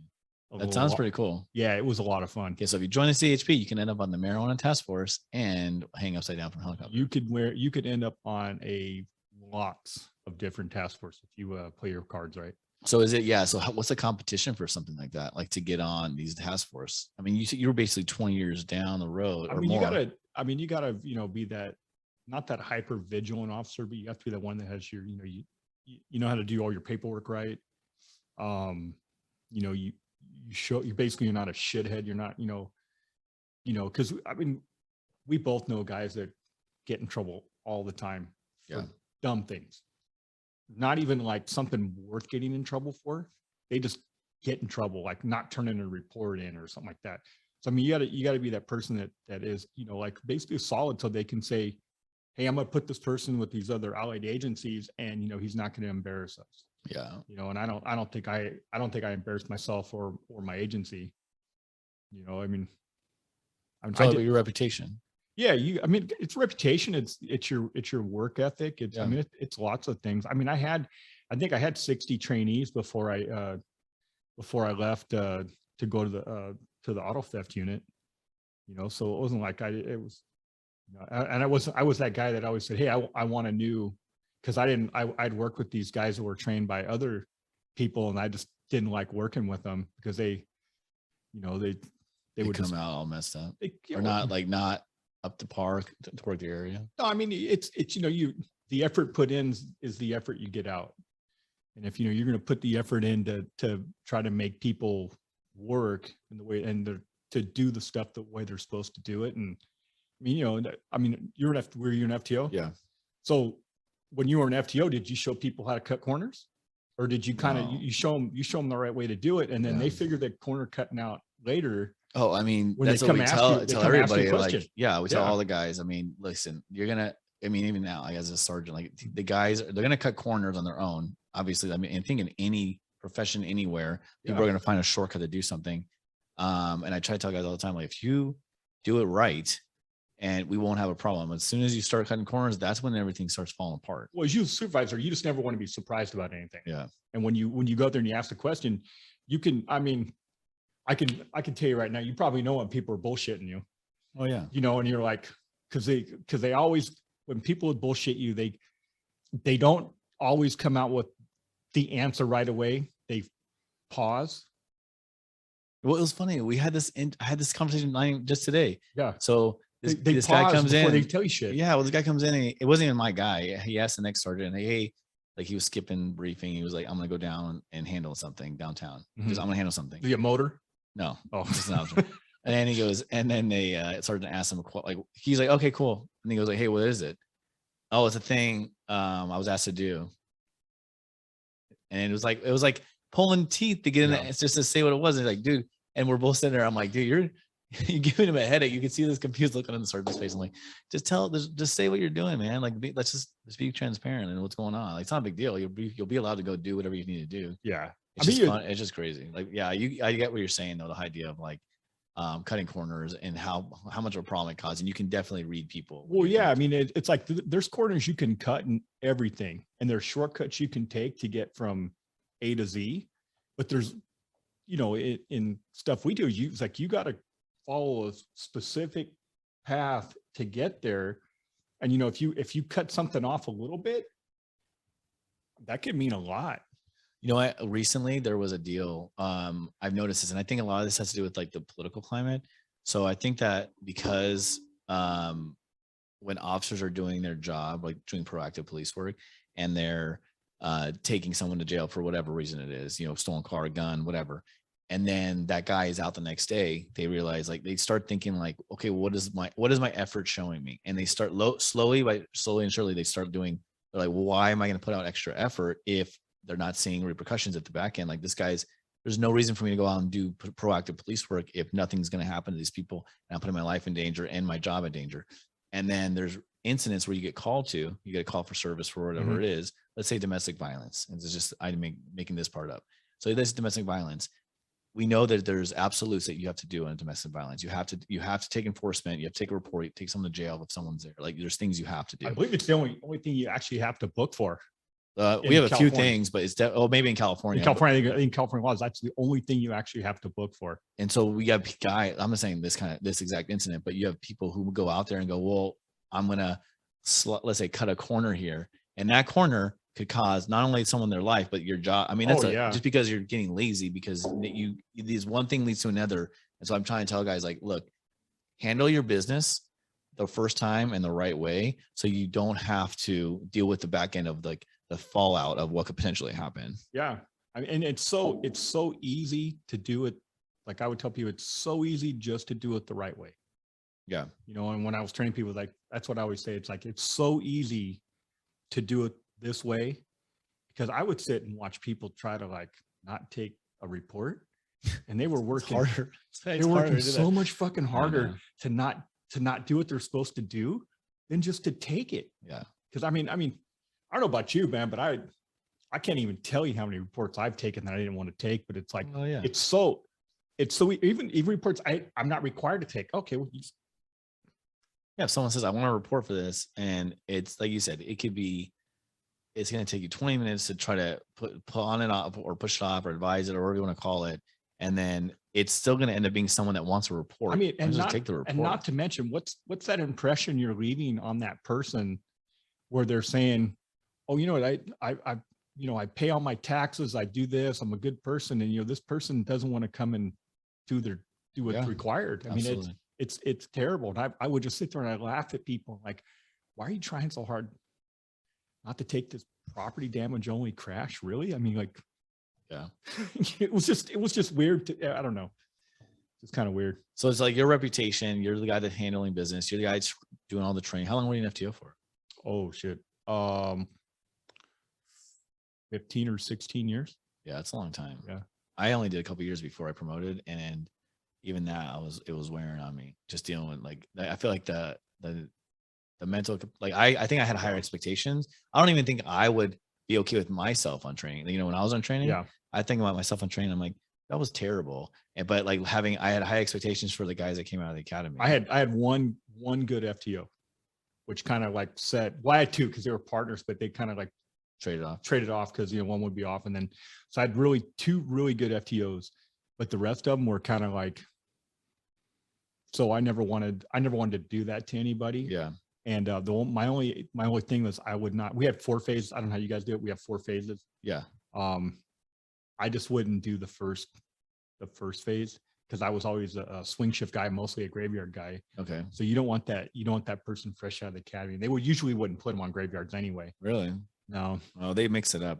That sounds pretty cool. Yeah, it was a lot of fun. Okay, so if you join the CHP, you can end up on the marijuana task force and hang upside down from a helicopter. You could end up on lots of different task force if you play your cards right. So is it, yeah. So what's the competition for something like that? Like to get on these task force? I mean, you were basically 20 years down the road or more. You gotta, be that, not that hyper vigilant officer, but you have to be the one that has your, you know how to do all your paperwork right. You show, you basically, you're not a shithead. You're not, because we both know guys that get in trouble all the time for dumb things. Not even like something worth getting in trouble for. They just get in trouble, like not turning a report in or something like that. So I mean, you gotta be that person that is, like basically solid, so they can say, hey, I'm gonna put this person with these other allied agencies, and he's not gonna embarrass us. Yeah. And I don't think I embarrassed myself or my agency. I mean, I'm talking about your reputation. Yeah, it's reputation. It's your work ethic. It's lots of things. I think I had 60 trainees before I left to go to the auto theft unit. So it wasn't like it was, and I was that guy that always said, hey, I want a new, because I'd worked with these guys that were trained by other people, and I just didn't like working with them because they would come out all messed up or not up to par to work the area. No, I mean, it's the effort put in is the effort you get out. And if you're going to put the effort in to try to make people work in the way and to do the stuff the way they're supposed to do it. And you're were you an FTO? Yeah. So when you were an FTO, did you show people how to cut corners, or did you kind of you show them the right way to do it, and then they figure the corner cutting out later? Oh, that's what we tell everybody. Like, we tell all the guys, listen, you're gonna, even now, like as a sergeant, like the guys, they're gonna cut corners on their own. Obviously, I think in any profession, anywhere, people are gonna find a shortcut to do something. And I try to tell guys all the time, like, if you do it right, and we won't have a problem. As soon as you start cutting corners, that's when everything starts falling apart. Well, as you supervisor, you just never want to be surprised about anything. Yeah. And when you go out there and you ask the question, you can, I can tell you right now, you probably know when people are bullshitting you. Oh yeah. And you're like, because they always, when people would bullshit you, they don't always come out with the answer right away. They pause. Well, it was funny. I had this conversation just today. Yeah. So this guy comes in. They tell you shit. Yeah. Well, this guy comes in, and it wasn't even my guy. He asked the next sergeant, hey, like he was skipping briefing. He was like, I'm going to go down and handle something downtown. Because I'm going to handle something. Do you have a motor? No. Oh, it's not. And then he goes, and then they sergeant asked him, like, he's like, okay, cool. And he goes like, hey, what is it? Oh, it's a thing I was asked to do. And it was like pulling teeth to get in it's just to say what it was. And he's like, dude, and we're both sitting there. I'm like, dude, you're giving him a headache. You can see this confused look on the sergeant's face. I'm like, just say what you're doing, man. Like, let's just be transparent and what's going on. Like, it's not a big deal. You'll be allowed to go do whatever you need to do. Yeah. It's just fun. It's just crazy. Like, yeah, I get what you're saying though. The idea of like cutting corners and how much of a problem it causes. And you can definitely read people. Well, yeah. It's like there's corners you can cut and everything, and there's shortcuts you can take to get from A to Z. But there's, in stuff we do, it's like you got to follow a specific path to get there. And if you cut something off a little bit, that could mean a lot. Recently there was a deal. I've noticed this, and I think a lot of this has to do with like the political climate. So I think that because when officers are doing their job, like doing proactive police work, and they're taking someone to jail for whatever reason it is, stolen car, gun, whatever, and then that guy is out the next day, they realize, like, they start thinking like, okay, what is my effort showing me? And they start slowly and surely they start doing, they're like, well, why am I going to put out extra effort if they're not seeing repercussions at the back end? Like, there's no reason for me to go out and do proactive police work if nothing's going to happen to these people, and I'm putting my life in danger and my job in danger. And then there's incidents where you get a call for service for whatever it is. Let's say domestic violence. And it's just, I'm making this part up. So this is domestic violence. We know that there's absolutes that you have to do in domestic violence. You have to take enforcement. You have to take a report. You take someone to jail if someone's there. Like, there's things you have to do. I believe it's the only thing you actually have to book for. We have a few things, but it's maybe in California. In California laws, that's the only thing you actually have to book for. And so we have guys. I'm not saying this exact incident, but you have people who go out there and go, well, I'm gonna let's say cut a corner here, and that corner could cause not only someone their life, but your job. I mean, that's just because you're getting lazy because these one thing leads to another. And so I'm trying to tell guys like, look, handle your business the first time in the right way. So you don't have to deal with the back end of like the fallout of what could potentially happen. Yeah. I mean, and it's so easy to do it. Like I would tell people, it's so easy just to do it the right way. Yeah. You know, and when I was training people, like, that's what I always say. It's like, it's so easy to do it this way, because I would sit and watch people try to like not take a report, and they were working harder. They were working so much fucking harder to not do what they're supposed to do than just to take it. Yeah. Because I mean, I don't know about you, man, but I can't even tell you how many reports I've taken that I didn't want to take. But it's like, it's so even reports I'm not required to take. Okay, well, if someone says I want to report for this, and it's like you said, it's going to take you 20 minutes to try to put on it off or push it off or advise it or whatever you want to call it, and then it's still going to end up being someone that wants a report. I mean, and just take the report. And not to mention, what's that impression you're leaving on that person, where they're saying, oh, you know what, I pay all my taxes, I do this, I'm a good person, and this person doesn't want to come and do what's required. I mean, it's terrible. And I would just sit there and I laugh at people like, why are you trying so hard not to take this property damage only crash? Really? I mean, like, it was just weird. I don't know. It's kind of weird. So it's like your reputation, you're the guy that's handling business, you're the guy that's doing all the training. How long were you in FTO for? Oh shit. 15 or 16 years. Yeah, that's a long time. Yeah. I only did a couple years before I promoted, and even that it was wearing on me, just dealing with like, I feel like the mental, like I think I had higher expectations. I don't even think I would be okay with myself on training. When I was on training, I think about myself on training, I'm like, that was terrible. But like I had high expectations for the guys that came out of the academy. I had one good FTO, which kind of like said, well, I had two because they were partners, but they kind of like traded off because one would be off. And then so I had two really good FTOs, but the rest of them were kind of like, so I never wanted to do that to anybody. Yeah. And my only thing was we had 4 phases. I don't know how you guys do it. We have 4 phases. Yeah. I just wouldn't do the first phase because I was always a swing shift guy, mostly a graveyard guy. Okay. So you don't want that person fresh out of the academy. They wouldn't put them on graveyards anyway. Really? No. Oh, they mix it up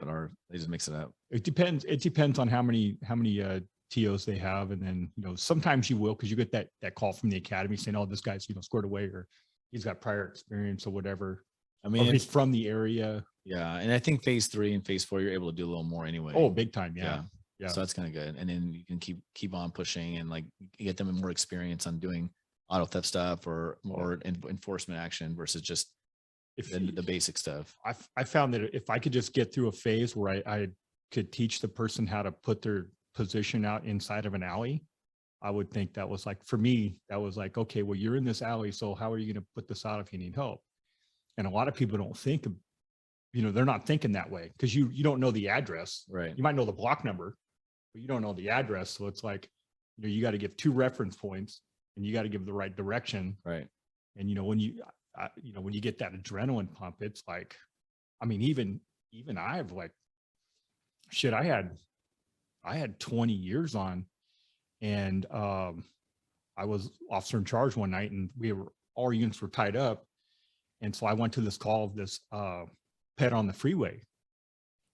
they just mix it up. It depends on how many TOs they have. And then, sometimes you will, because you get that call from the academy saying, oh, this guy's, scored away, or he's got prior experience or whatever. I mean, he's from the area. Yeah. And I think phase 3 and phase 4, you're able to do a little more anyway. Oh, big time. Yeah. So that's kind of good. And then you can keep on pushing and like get them more experience on doing auto theft stuff or enforcement action versus just the basic stuff. I found that if I could just get through a phase where I could teach the person how to put their position out inside of an alley, I would think that was like, for me, that was like, okay, well, you're in this alley, so how are you going to put this out if you need help? And a lot of people don't think, they're not thinking that way because you don't know the address. Right. You might know the block number, but you don't know the address. So it's like, you got to give 2 reference points and you got to give the right direction. Right. And, when you get that adrenaline pump, it's like, I mean, even I've like, shit, I had 20 years on, and I was officer in charge one night, and all units were tied up. And so I went to this call of this pet on the freeway.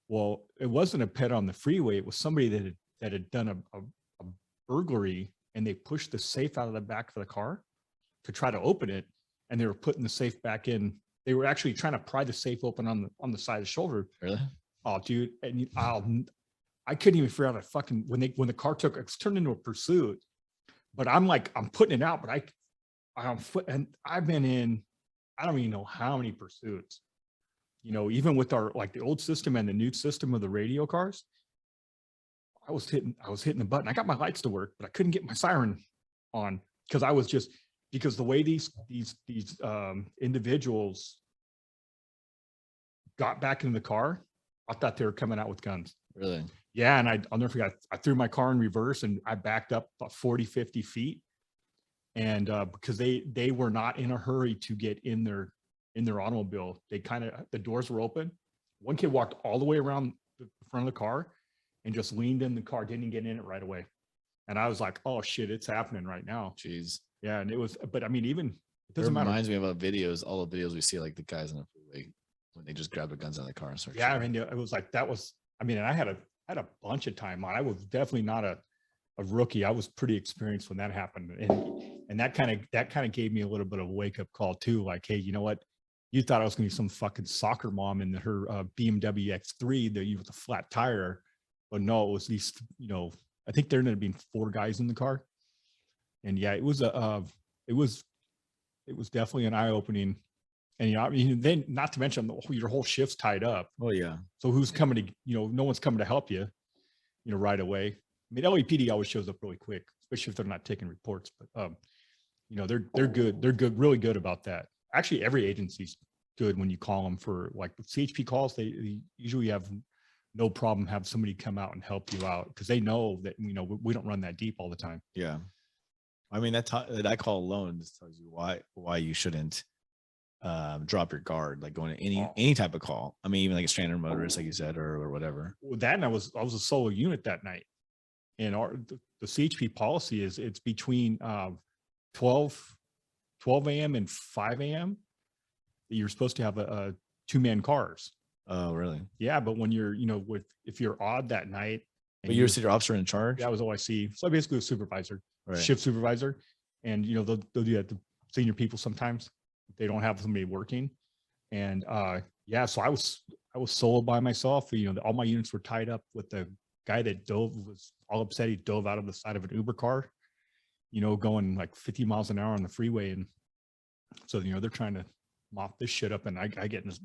Well, it wasn't a pet on the freeway. It was somebody that had done a burglary, and they pushed the safe out of the back of the car to try to open it. And they were putting the safe back in. They were actually trying to pry the safe open on the side of the shoulder. Really? Oh, dude. And I couldn't even figure out when the car it's turned into a pursuit, but I'm putting it out, but and I've been in, I don't even know how many pursuits, even with our, like the old system and the new system of the radio cars. I was hitting the button. I got my lights to work, but I couldn't get my siren on because the way these individuals got back in the car, I thought they were coming out with guns. Really? Yeah. And I'll never forget, I threw my car in reverse and I backed up about 40, 50 feet. And because they were not in a hurry to get in their automobile, the doors were open One kid walked all the way around the front of the car and just leaned in the car, didn't get in it right away. And I was like, oh shit, it's happening right now. Jeez. Yeah. And it was, but I mean, even It reminds me about videos, all the videos we see, like the guys on the freeway when they just grab the guns out of the car and start. Yeah. shooting. I mean, it was like, that was, I mean, and I had a bunch of time on. I was definitely not a rookie. I was pretty experienced when that happened. And that kind of gave me a little bit of a wake up call too. Like, hey, you know what? You thought I was going to be some fucking soccer mom in her BMW X3 with a flat tire, but no, it was these, you know, I think there ended up being 4 guys in the car. And yeah, it was definitely an eye opening. And you know, I mean, then not to mention your whole shift's tied up. Oh yeah. So who's coming to, you know, no one's coming to help you, you know, right away. I mean, LAPD always shows up really quick, especially if they're not taking reports, but you know, they're good. They're good, really good about that. Actually, every agency's good when you call them for like CHP calls. They usually have no problem have somebody come out and help you out because they know that, you know, we don't run that deep all the time. Yeah. I mean, that call alone just tells you why you shouldn't drop your guard, like going to any type of call. I mean, even like a stranded motorist, like you said, or whatever. With that, and I was a solo unit that night, and the CHP policy is it's between 12 a.m. and 5 a.m. You're supposed to have a 2-man cars. Oh, really? Yeah, but when you're, you know, if you're odd that night, and but you're a senior officer in charge. That was OIC, so basically a supervisor, right. Shift supervisor, and you know they'll do that to senior people sometimes. They don't have somebody working, and yeah, so I was solo by myself. You know, all my units were tied up with the guy that was all upset. He dove out of the side of an Uber car, you know, going like 50 miles an hour on the freeway, and so you know they're trying to mop this shit up, and I get in this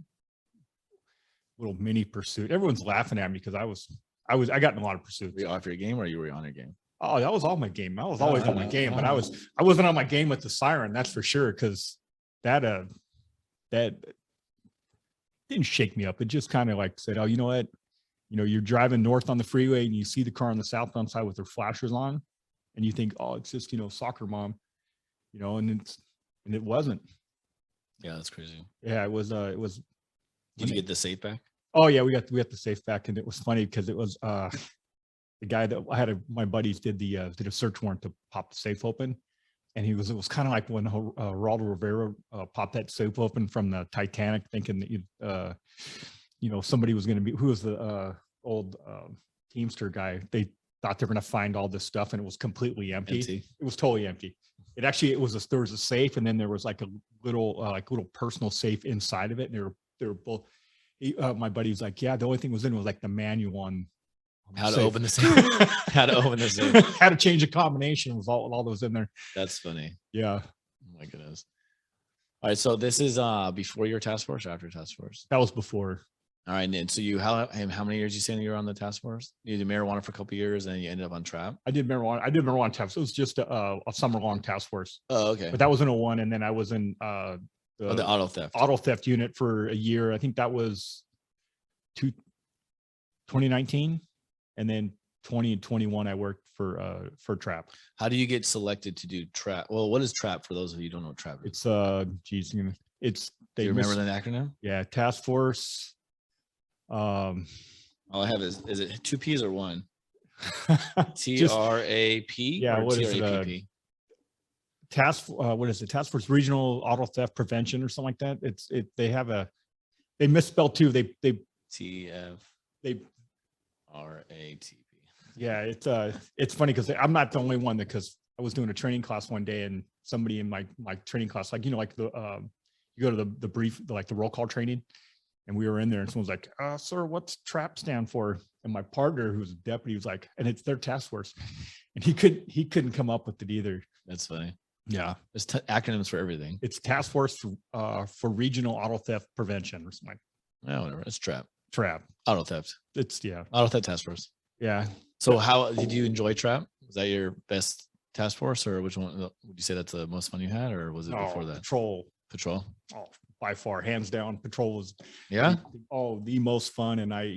little mini pursuit. Everyone's laughing at me because I got in a lot of pursuits. Were you off your game or you were on your game? Oh, that was all my game. I was always on my game, but I wasn't on my game with the siren, that's for sure, because that didn't shake me up. It just kind of like said, oh, you know what? You know, you're driving north on the freeway and you see the car on the southbound side with their flashers on, and you think, oh, it's just, you know, soccer mom, you know, and it wasn't. Yeah, that's crazy. Yeah, it was. Did you get the safe back? Oh yeah, we got the safe back, and it was funny because it was the guy that I had my buddies did a search warrant to pop the safe open, and it was kind of like when Geraldo Rivera popped that safe open from the Titanic, thinking that you know, somebody was going to be, who was the old Teamster guy. They thought they were going to find all this stuff, and it was completely empty. It was totally empty. There was a safe, and then there was like a little personal safe inside of it, and they were both. My buddy was like, yeah, the only thing was in was like the manual on how to open the safe. How to open the safe. How to change a combination was all those in there. That's funny. Yeah. Oh my goodness. All right. So this is before your task force or after task force? That was before. All right. And so how many years you saying you were on the task force? You did marijuana for a couple of years and then you ended up on trap? I did marijuana task. It was just a summer long task force. Oh, okay. But that was in 01. And then I was in the auto theft unit for a year. I think that was 2019, and then 20 and 21 I worked for trap. How do you get selected to do trap? Well, what is trap for those of you who don't know what trap is? It's do you remember the acronym? Yeah, task force. All I have is it 2 P's or 1? TRAP? Yeah, what is it? What is it? Task Force Regional Auto Theft Prevention or something like that. They misspelled too. They TFRATP. Yeah, it's funny because I'm not the only one, because I was doing a training class one day, and somebody in my training class, like, you know, like you go to the brief, the roll call training, and we were in there, and someone's like, sir, what's TRAP stand for? And my partner, who's a deputy, was like, and it's their task force, and he couldn't come up with it either. That's funny. Yeah, there's acronyms for everything. It's Task Force for Regional Auto Theft Prevention or something. Yeah, whatever. It's trap. Auto theft. Auto theft task force. Yeah. So how did you enjoy trap? Was that your best task force, or which one would you say that's the most fun you had, or was it before that? Patrol. Oh, by far, hands down. Patrol was the most fun. And I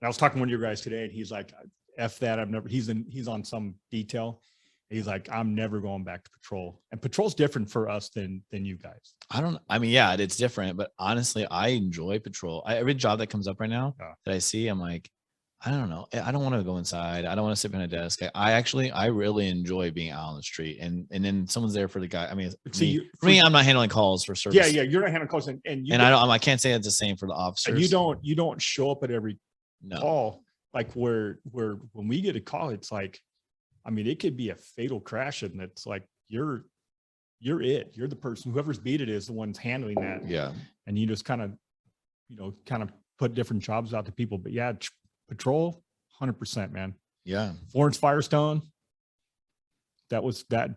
was talking to one of your guys today, and he's like, F that. He's on some detail. He's like, I'm never going back to patrol. And patrol's different for us than you guys. I mean, yeah, it's different, but honestly, I enjoy patrol. Every job that comes up right now that I see, I'm like, I don't know. I don't want to go inside. I don't want to sit behind a desk. I really enjoy being out on the street, and then someone's there for the guy. I mean, for me, I'm not handling calls for service. Yeah, you're not handling calls, and I can't say it's the same for the officers. And you don't show up at every call. Like where when we get a call, it's like, I mean, it could be a fatal crash, and it's like you're the person, whoever's beat it is the one's handling that. Yeah, and you just kind of put different jobs out to people. But yeah, patrol, 100%, man. Yeah. Florence Firestone. That was that.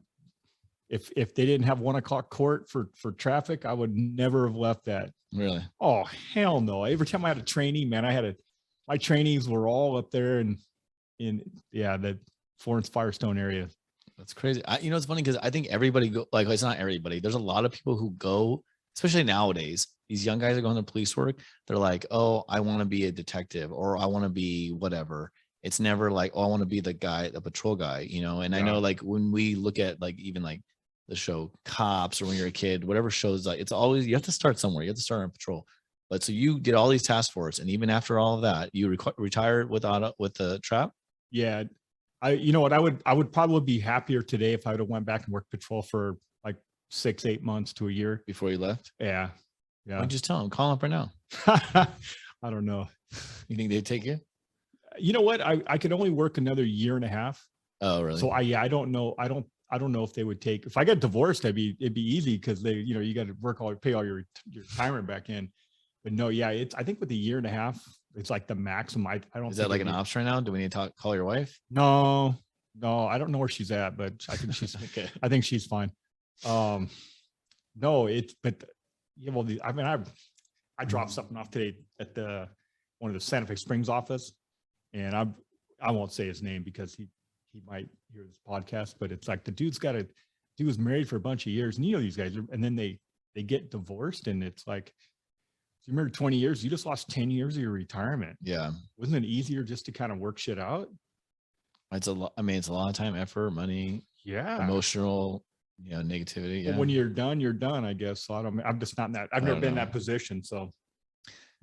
If they didn't have 1 o'clock court for traffic, I would never have left that. Really? Oh, hell no. Every time I had a trainee, man, my trainees were all up there in the Florence Firestone area. That's crazy. It's funny because I think everybody it's not everybody. There's a lot of people who go, especially nowadays, these young guys are going to police work. They're like, oh, I want to be a detective, or I want to be whatever. It's never like, oh, I want to be the patrol guy, And I know, like, when we look at even the show Cops, or when you're a kid, whatever shows, it's always, you have to start somewhere. You have to start on patrol. But so you did all these task force, and even after all of that, you retired with the trap. Yeah, I would probably be happier today if I would have went back and worked patrol for like 6-8 months to a year before you left. Yeah. Why don't you just tell them? Call them up right now. I don't know. You think they'd take you? You know what? I could only work another 1.5 years. Oh, really? So I don't know. I don't know if they would take. If I get divorced, it'd be easy because they, you got to pay all your retirement back in. But no, yeah, I think with 1.5 years, it's like the maximum. I don't. Is that like an option right now? Do we need to call your wife? No, I don't know where she's at, but I think she's okay. I think she's fine. No, but yeah, well, I dropped something off today at one of the Santa Fe Springs office, and I won't say his name because he might hear this podcast, but it's like the dude was married for a bunch of years, and these guys are, and then they get divorced, and it's like, you married 20 years, you just lost 10 years of your retirement. Yeah. Wasn't it easier just to kind of work shit out? It's a lot. I mean, it's a lot of time, effort, money, emotional, negativity. Yeah. But when you're done, you're done, I guess. So I'm just not in that. I've never been in that position. So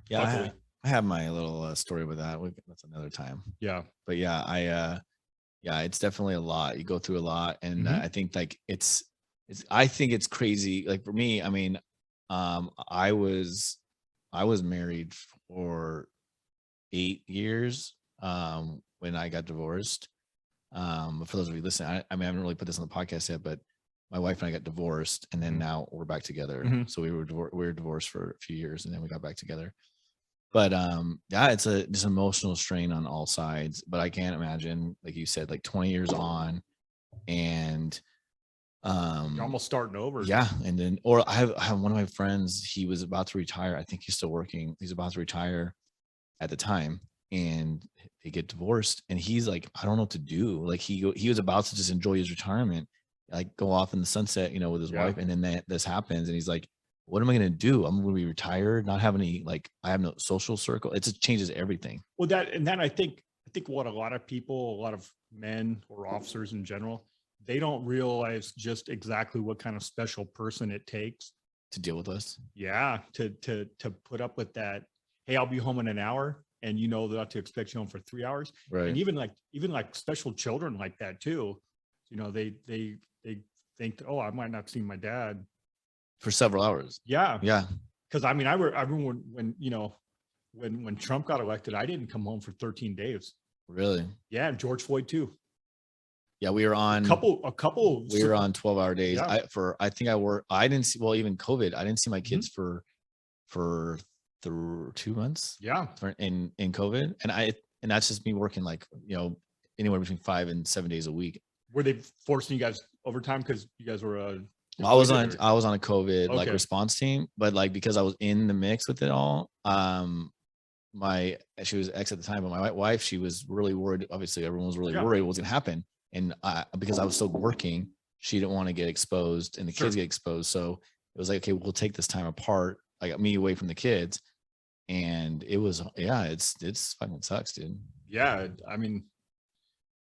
yeah, I have my little story with that. That's another time. Yeah. But yeah, it's definitely a lot. You go through a lot. And I think I think it's crazy. Like for me, I mean, I was married for 8 years when I got divorced. For those of you listening, I haven't really put this on the podcast yet, but my wife and I got divorced, and then now we're back together. So we were divorced for a few years, and then we got back together. But yeah, it's just emotional strain on all sides. But I can't imagine, like you said, like 20 years on, and you're almost starting over. Yeah. And then, or I have one of my friends, he was about to retire. I think he's still working. He's about to retire at the time, and they get divorced, and he's like, I don't know what to do. Like he was about to just enjoy his retirement, like go off in the sunset, with his wife. And then this happens, and he's like, what am I going to do? I'm going to be retired, not have any, I have no social circle. It just changes everything. Well, I think what a lot of men or officers in general, they don't realize just exactly what kind of special person it takes to deal with us. Yeah. To put up with that. Hey, I'll be home in an hour, and they'll have to expect you home for 3 hours. Right. And even like special children like that too. They think that, oh, I might not see my dad for several hours. Yeah. Yeah. Because I remember when Trump got elected, I didn't come home for 13 days. Really? Yeah. And George Floyd too. Yeah, we were on a couple. We were on 12-hour days. Yeah. I didn't see, well, even COVID, I didn't see my kids for 2 months. Yeah. In COVID. And that's just me working anywhere between 5 and 7 days a week. Were they forcing you guys overtime because you guys were I was on a COVID response team, but because I was in the mix with it all, she was ex at the time, but my wife, she was really worried. Obviously everyone was really worried what was gonna happen. And because I was still working, she didn't want to get exposed and the kids get exposed. So it was like, okay, we'll take this time apart. I got me away from the kids. And it was, it's fucking sucks, dude. Yeah. I mean,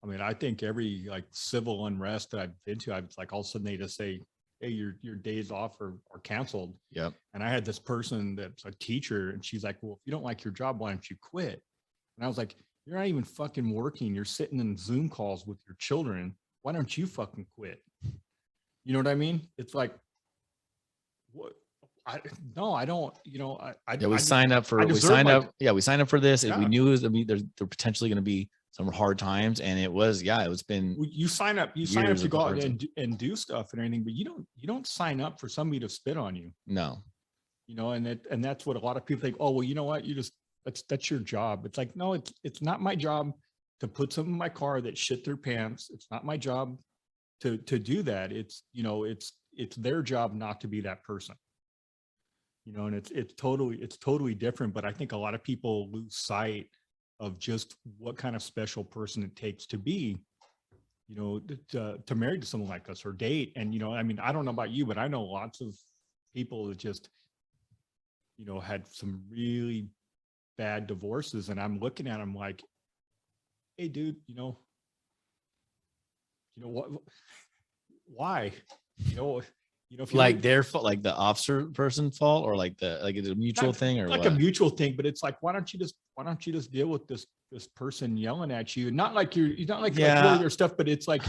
I mean, I think every like civil unrest that I've been to, I've like all of a sudden they just say, hey, your days off are canceled. Yep. And I had this person that's a teacher, and she's like, well, if you don't like your job, why don't you quit? And I was like, you're not even fucking working. You're sitting in Zoom calls with your children. Why don't you fucking quit? You know what I mean? It's like, what? No, I don't. You know, Yeah, we signed up for. We signed up. Yeah, we signed up for this. Yeah. We knew it was. I mean, there's potentially going to be some hard times, and it was. Yeah, it's been. You sign up. You sign up to go out and do stuff and everything, but you don't sign up for somebody to spit on you. No. You know, and that's what a lot of people think. Oh, well, you know what? That's your job. It's like, no, it's not my job to put something in my car that shit their pants. It's not my job to do that. It's, you know, it's their job not to be that person. You know, and it's totally different. But I think a lot of people lose sight of just what kind of special person it takes to be, you know, to marry to someone like us or date. And, you know, I mean, I don't know about you, but I know lots of people that just, you know, had some really bad divorces, and I'm looking at them like, hey, dude, you know what, why, you know, if you like their fault, like the officer person fault, or like it's a mutual thing, or like what? A mutual thing, but it's like, why don't you just deal with this person yelling at you? Not like you're not like their stuff, but it's like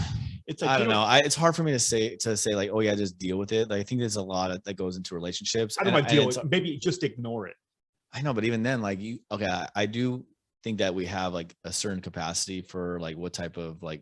I don't know. It's hard for me to say like, oh yeah, just deal with it. Like, I think there's a lot that goes into relationships. I don't want to deal with it. Maybe just ignore it. I know, but even then, like I do think that we have like a certain capacity for like what type of like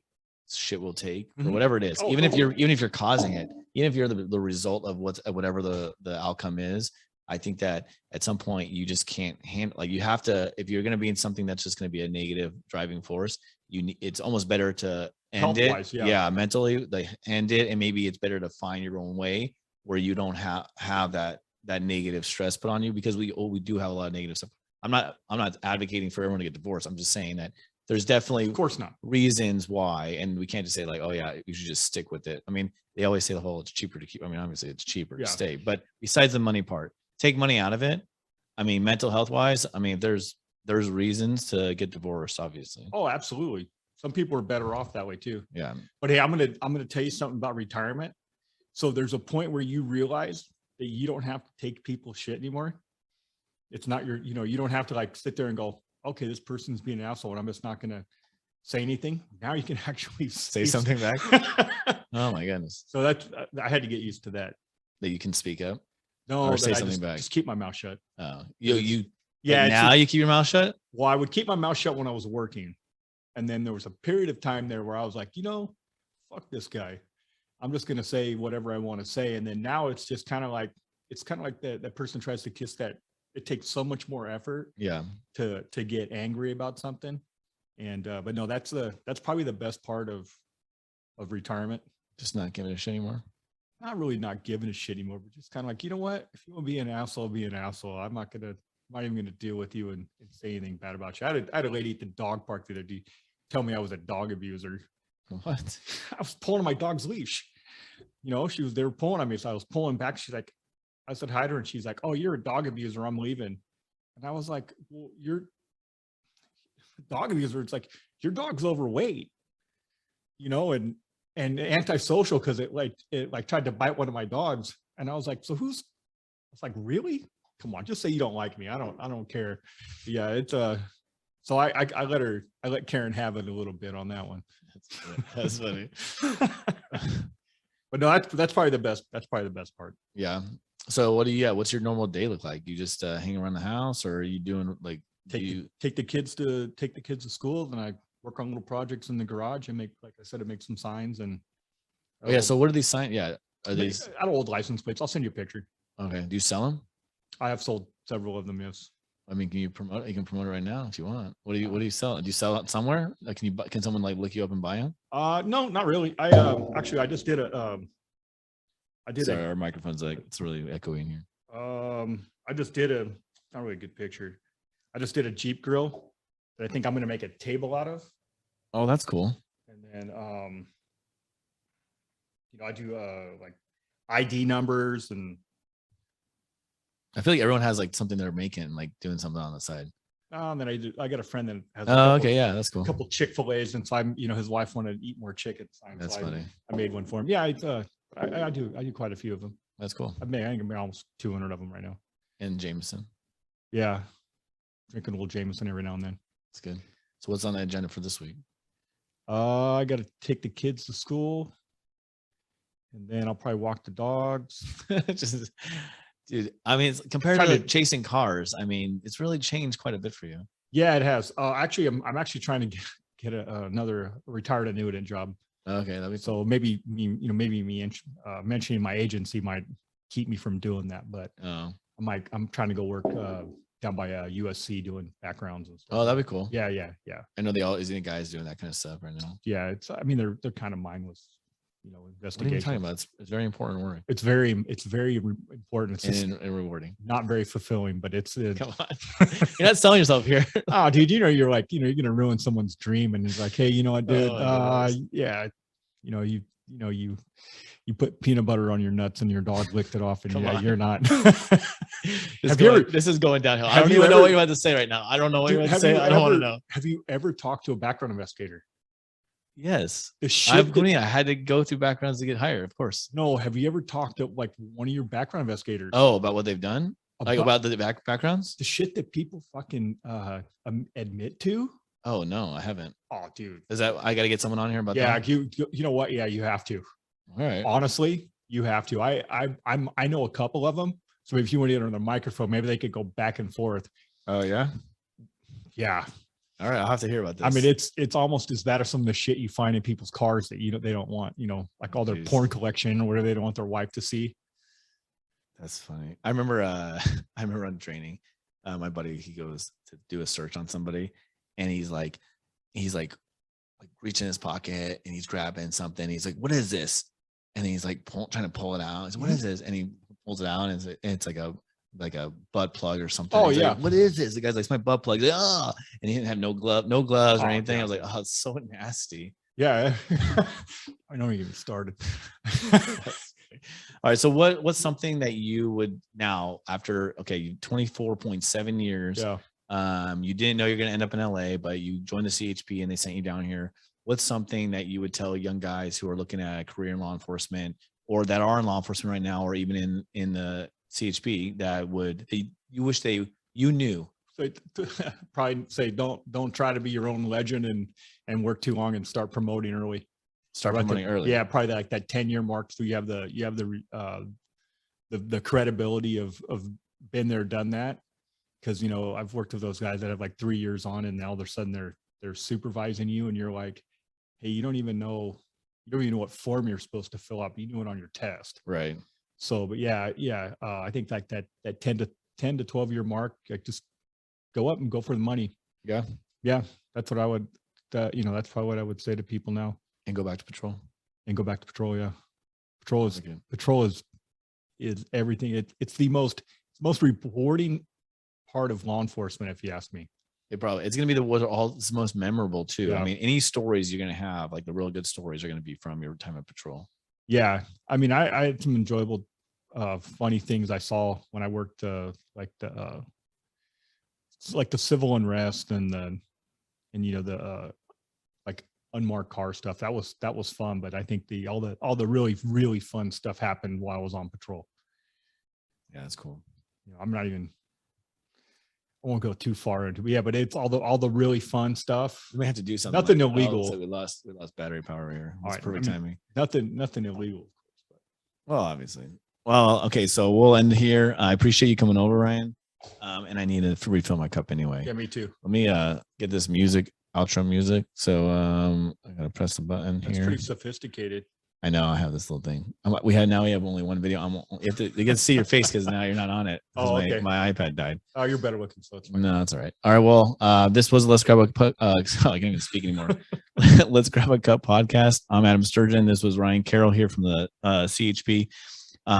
shit we'll take or whatever it is. Even if you're causing it, even if you're the result of whatever the outcome is, I think that at some point you just can't handle, like you have to, if you're going to be in something that's just going to be a negative driving force, it's almost better to end it. Yeah, mentally, like end it. And maybe it's better to find your own way where you don't have that negative stress put on you, because we do have a lot of negative stuff. I'm not advocating for everyone to get divorced. I'm just saying that there's definitely, of course, not reasons why, and we can't just say like, oh yeah, you should just stick with it. I mean, they always say the whole, it's cheaper to keep. I mean, obviously it's cheaper to stay, but besides the money part, take money out of it. I mean, mental health wise, I mean, there's reasons to get divorced, obviously. Oh, absolutely. Some people are better off that way too. Yeah. But hey, I'm gonna tell you something about retirement. So there's a point where you realize that you don't have to take people's shit anymore. It's not you don't have to like sit there and go, okay, this person's being an asshole and I'm just not going to say anything. Now you can actually say something back. Oh my goodness. So I had to get used to that. That you can speak up. No, or say something back. Just keep my mouth shut. Oh, you now you keep your mouth shut? Well, I would keep my mouth shut when I was working. And then there was a period of time there where I was like, fuck this guy. I'm just going to say whatever I want to say. And then now it's just kind of like, that person tries to kiss that. It takes so much more effort to get angry about something. And, but no, that's probably the best part of retirement. Just not giving a shit anymore. Not really not giving a shit anymore, but just kind of like, you know what, if you want to be an asshole, be an asshole. I'm not even going to deal with you and say anything bad about you. I had a lady at the dog park the other day tell me I was a dog abuser. What? I was pulling on my dog's leash. They were pulling on me. So I was pulling back. She's like, I said hi to her and she's like, oh, you're a dog abuser. I'm leaving. And I was like, well, you're a dog abuser. It's like, your dog's overweight, and antisocial because it tried to bite one of my dogs. And I was like, it's like, really? Come on, just say you don't like me. I don't care. Yeah. It's so I let Karen have it a little bit on that one. That's funny. But no, that's probably the best. That's probably the best part. Yeah. So what's your normal day look like? You just hang around the house, or are you doing like, take the kids to school? Then I work on little projects in the garage and make some signs and. Oh yeah. So what are these signs? Yeah. Are these out of old license plates? I'll send you a picture. Okay. Do you sell them? I have sold several of them. Yes. I mean, can you promote it? You can promote it right now if you want. What do you sell? Do you sell it somewhere? Like, can someone like look you up and buy them? No, not really. I just did Sorry, our microphone's like, it's really echoey in here. I just did not really a good picture. I just did a Jeep grill that I think I'm going to make a table out of. Oh, that's cool. And then, I do like ID numbers, and I feel like everyone has like something they're making, like doing something on the side. And then I got a friend that has Oh, okay, yeah, that's a cool. couple Chick-fil-A's, and so his wife wanted to eat more chicken. That's So funny. I made one for him. Yeah, I do quite a few of them. That's cool. I think I made almost 200 of them right now. And Jameson. Yeah, drinking a little Jameson every now and then. That's good. So what's on the agenda for this week? I got to take the kids to school, and then I'll probably walk the dogs. Just, dude, I mean, compared to chasing cars, I mean, it's really changed quite a bit for you. Yeah, it has. Actually, I'm actually trying to get another retired annuitant job. Okay, that'd be so maybe me mentioning my agency might keep me from doing that, but I'm trying to go work down by USC doing backgrounds and stuff. Oh, that'd be cool. Yeah. I know they all is guys doing that kind of stuff right now. Yeah, I mean they're kind of mindless, investigation. What are you talking about? It's very important work. It's very important. It's and rewarding. Not very fulfilling, but it's come on. You're not selling yourself here. Oh, dude, you're like, you're gonna ruin someone's dream, and it's like, hey, you know what, dude? Yeah, you put peanut butter on your nuts and your dog licked it off, and you're not. This is going downhill. I don't even know what you're about to say right now. I don't know what you're about to say. I don't want to know. Have you ever talked to a background investigator? Yes. I had to go through backgrounds to get hired, of course. No, have you ever talked to like one of your background investigators? Oh, about what they've done? About the backgrounds? The shit that people fucking admit to? Oh no, I haven't. Oh, dude. Is that I gotta get someone on here about that? Yeah, you know what? Yeah, you have to. All right. Honestly, you have to. I know a couple of them. So if you want to get on the microphone, maybe they could go back and forth. Oh yeah? Yeah. All right, I'll have to hear about this. I mean, it's almost as bad as some of the shit you find in people's cars that they don't want, like all their porn collection or whatever they don't want their wife to see. That's funny. I remember on training, my buddy, he goes to do a search on somebody, and he's like reaching in his pocket and he's grabbing something. He's like, "What is this?" And he's like trying to pull it out. He's like, "What is this?" And he pulls it out, and it's like a butt plug or something. Oh, he's yeah. Like, "What is this?" The guy's like, "It's my butt plug." He's like, "Oh," and he didn't have no gloves or anything. I was like, "Oh, it's so nasty." Yeah. I know you get started. All right. So what's something that you would now after 24.7 years? Yeah. You didn't know you're going to end up in LA, but you joined the CHP and they sent you down here. What's something that you would tell young guys who are looking at a career in law enforcement or that are in law enforcement right now, or even in the CHP that you wish you knew? So probably say don't try to be your own legend and work too long and start promoting early. Early. Yeah, probably like that 10-year mark. So you have the credibility of been there, done that. Because I've worked with those guys that have like 3 years on, and now all of a sudden they're supervising you, and you're like, hey, you don't even know what form you're supposed to fill up. You knew it on your test, right? So, but yeah. I think like that 10 to 12 year mark, like just go up and go for the money. Yeah. That's what I would. That's probably what I would say to people now. And go back to patrol. Yeah. Patrol is everything. It's the most rewarding part of law enforcement, if you ask me. It's going to be the most memorable too. Yeah. I mean, any stories you're going to have, like the real good stories, are going to be from your time at patrol. Yeah, I mean, I had some enjoyable, funny things I saw when I worked, like the civil unrest and the like unmarked car stuff. That was fun, but I think all the really, really fun stuff happened while I was on patrol. Yeah, that's cool. I won't go too far into it. Yeah, but it's all the really fun stuff. We may have to do something. Nothing illegal. So we lost battery power here. That's perfect timing. Nothing illegal. Well, obviously. Well, okay, so we'll end here. I appreciate you coming over, Ryan. And I need to refill my cup anyway. Yeah, me too. Let me get this outro music. So I gotta press the button here. That's pretty sophisticated. I know I have this little thing. We have only one video. You get to see your face because now you're not on it. Oh, okay. My iPad died. Oh, you're better looking, so it's fine. No, that's all right. All right. Well, this was Let's Grab a Cup. I can't even speak anymore. Let's Grab a Cup podcast. I'm Adam Sturgeon. This was Ryan Carrol here from the CHP.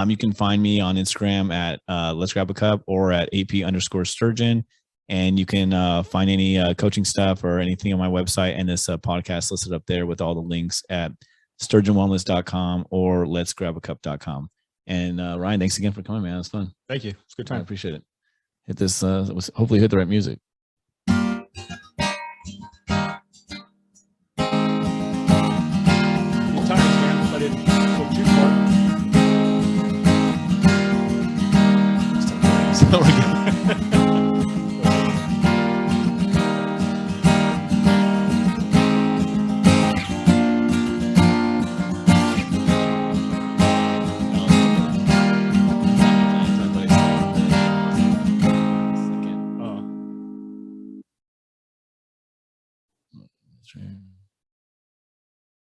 You can find me on Instagram at Let's Grab a Cup or at AP_Sturgeon. And you can find any coaching stuff or anything on my website and this podcast listed up there with all the links at sturgeonwellness.com or letsgrabacup.com. And Ryan, thanks again for coming, man. It was fun. Thank you. It's a good time. I appreciate it. Hit this, hopefully hit the right music.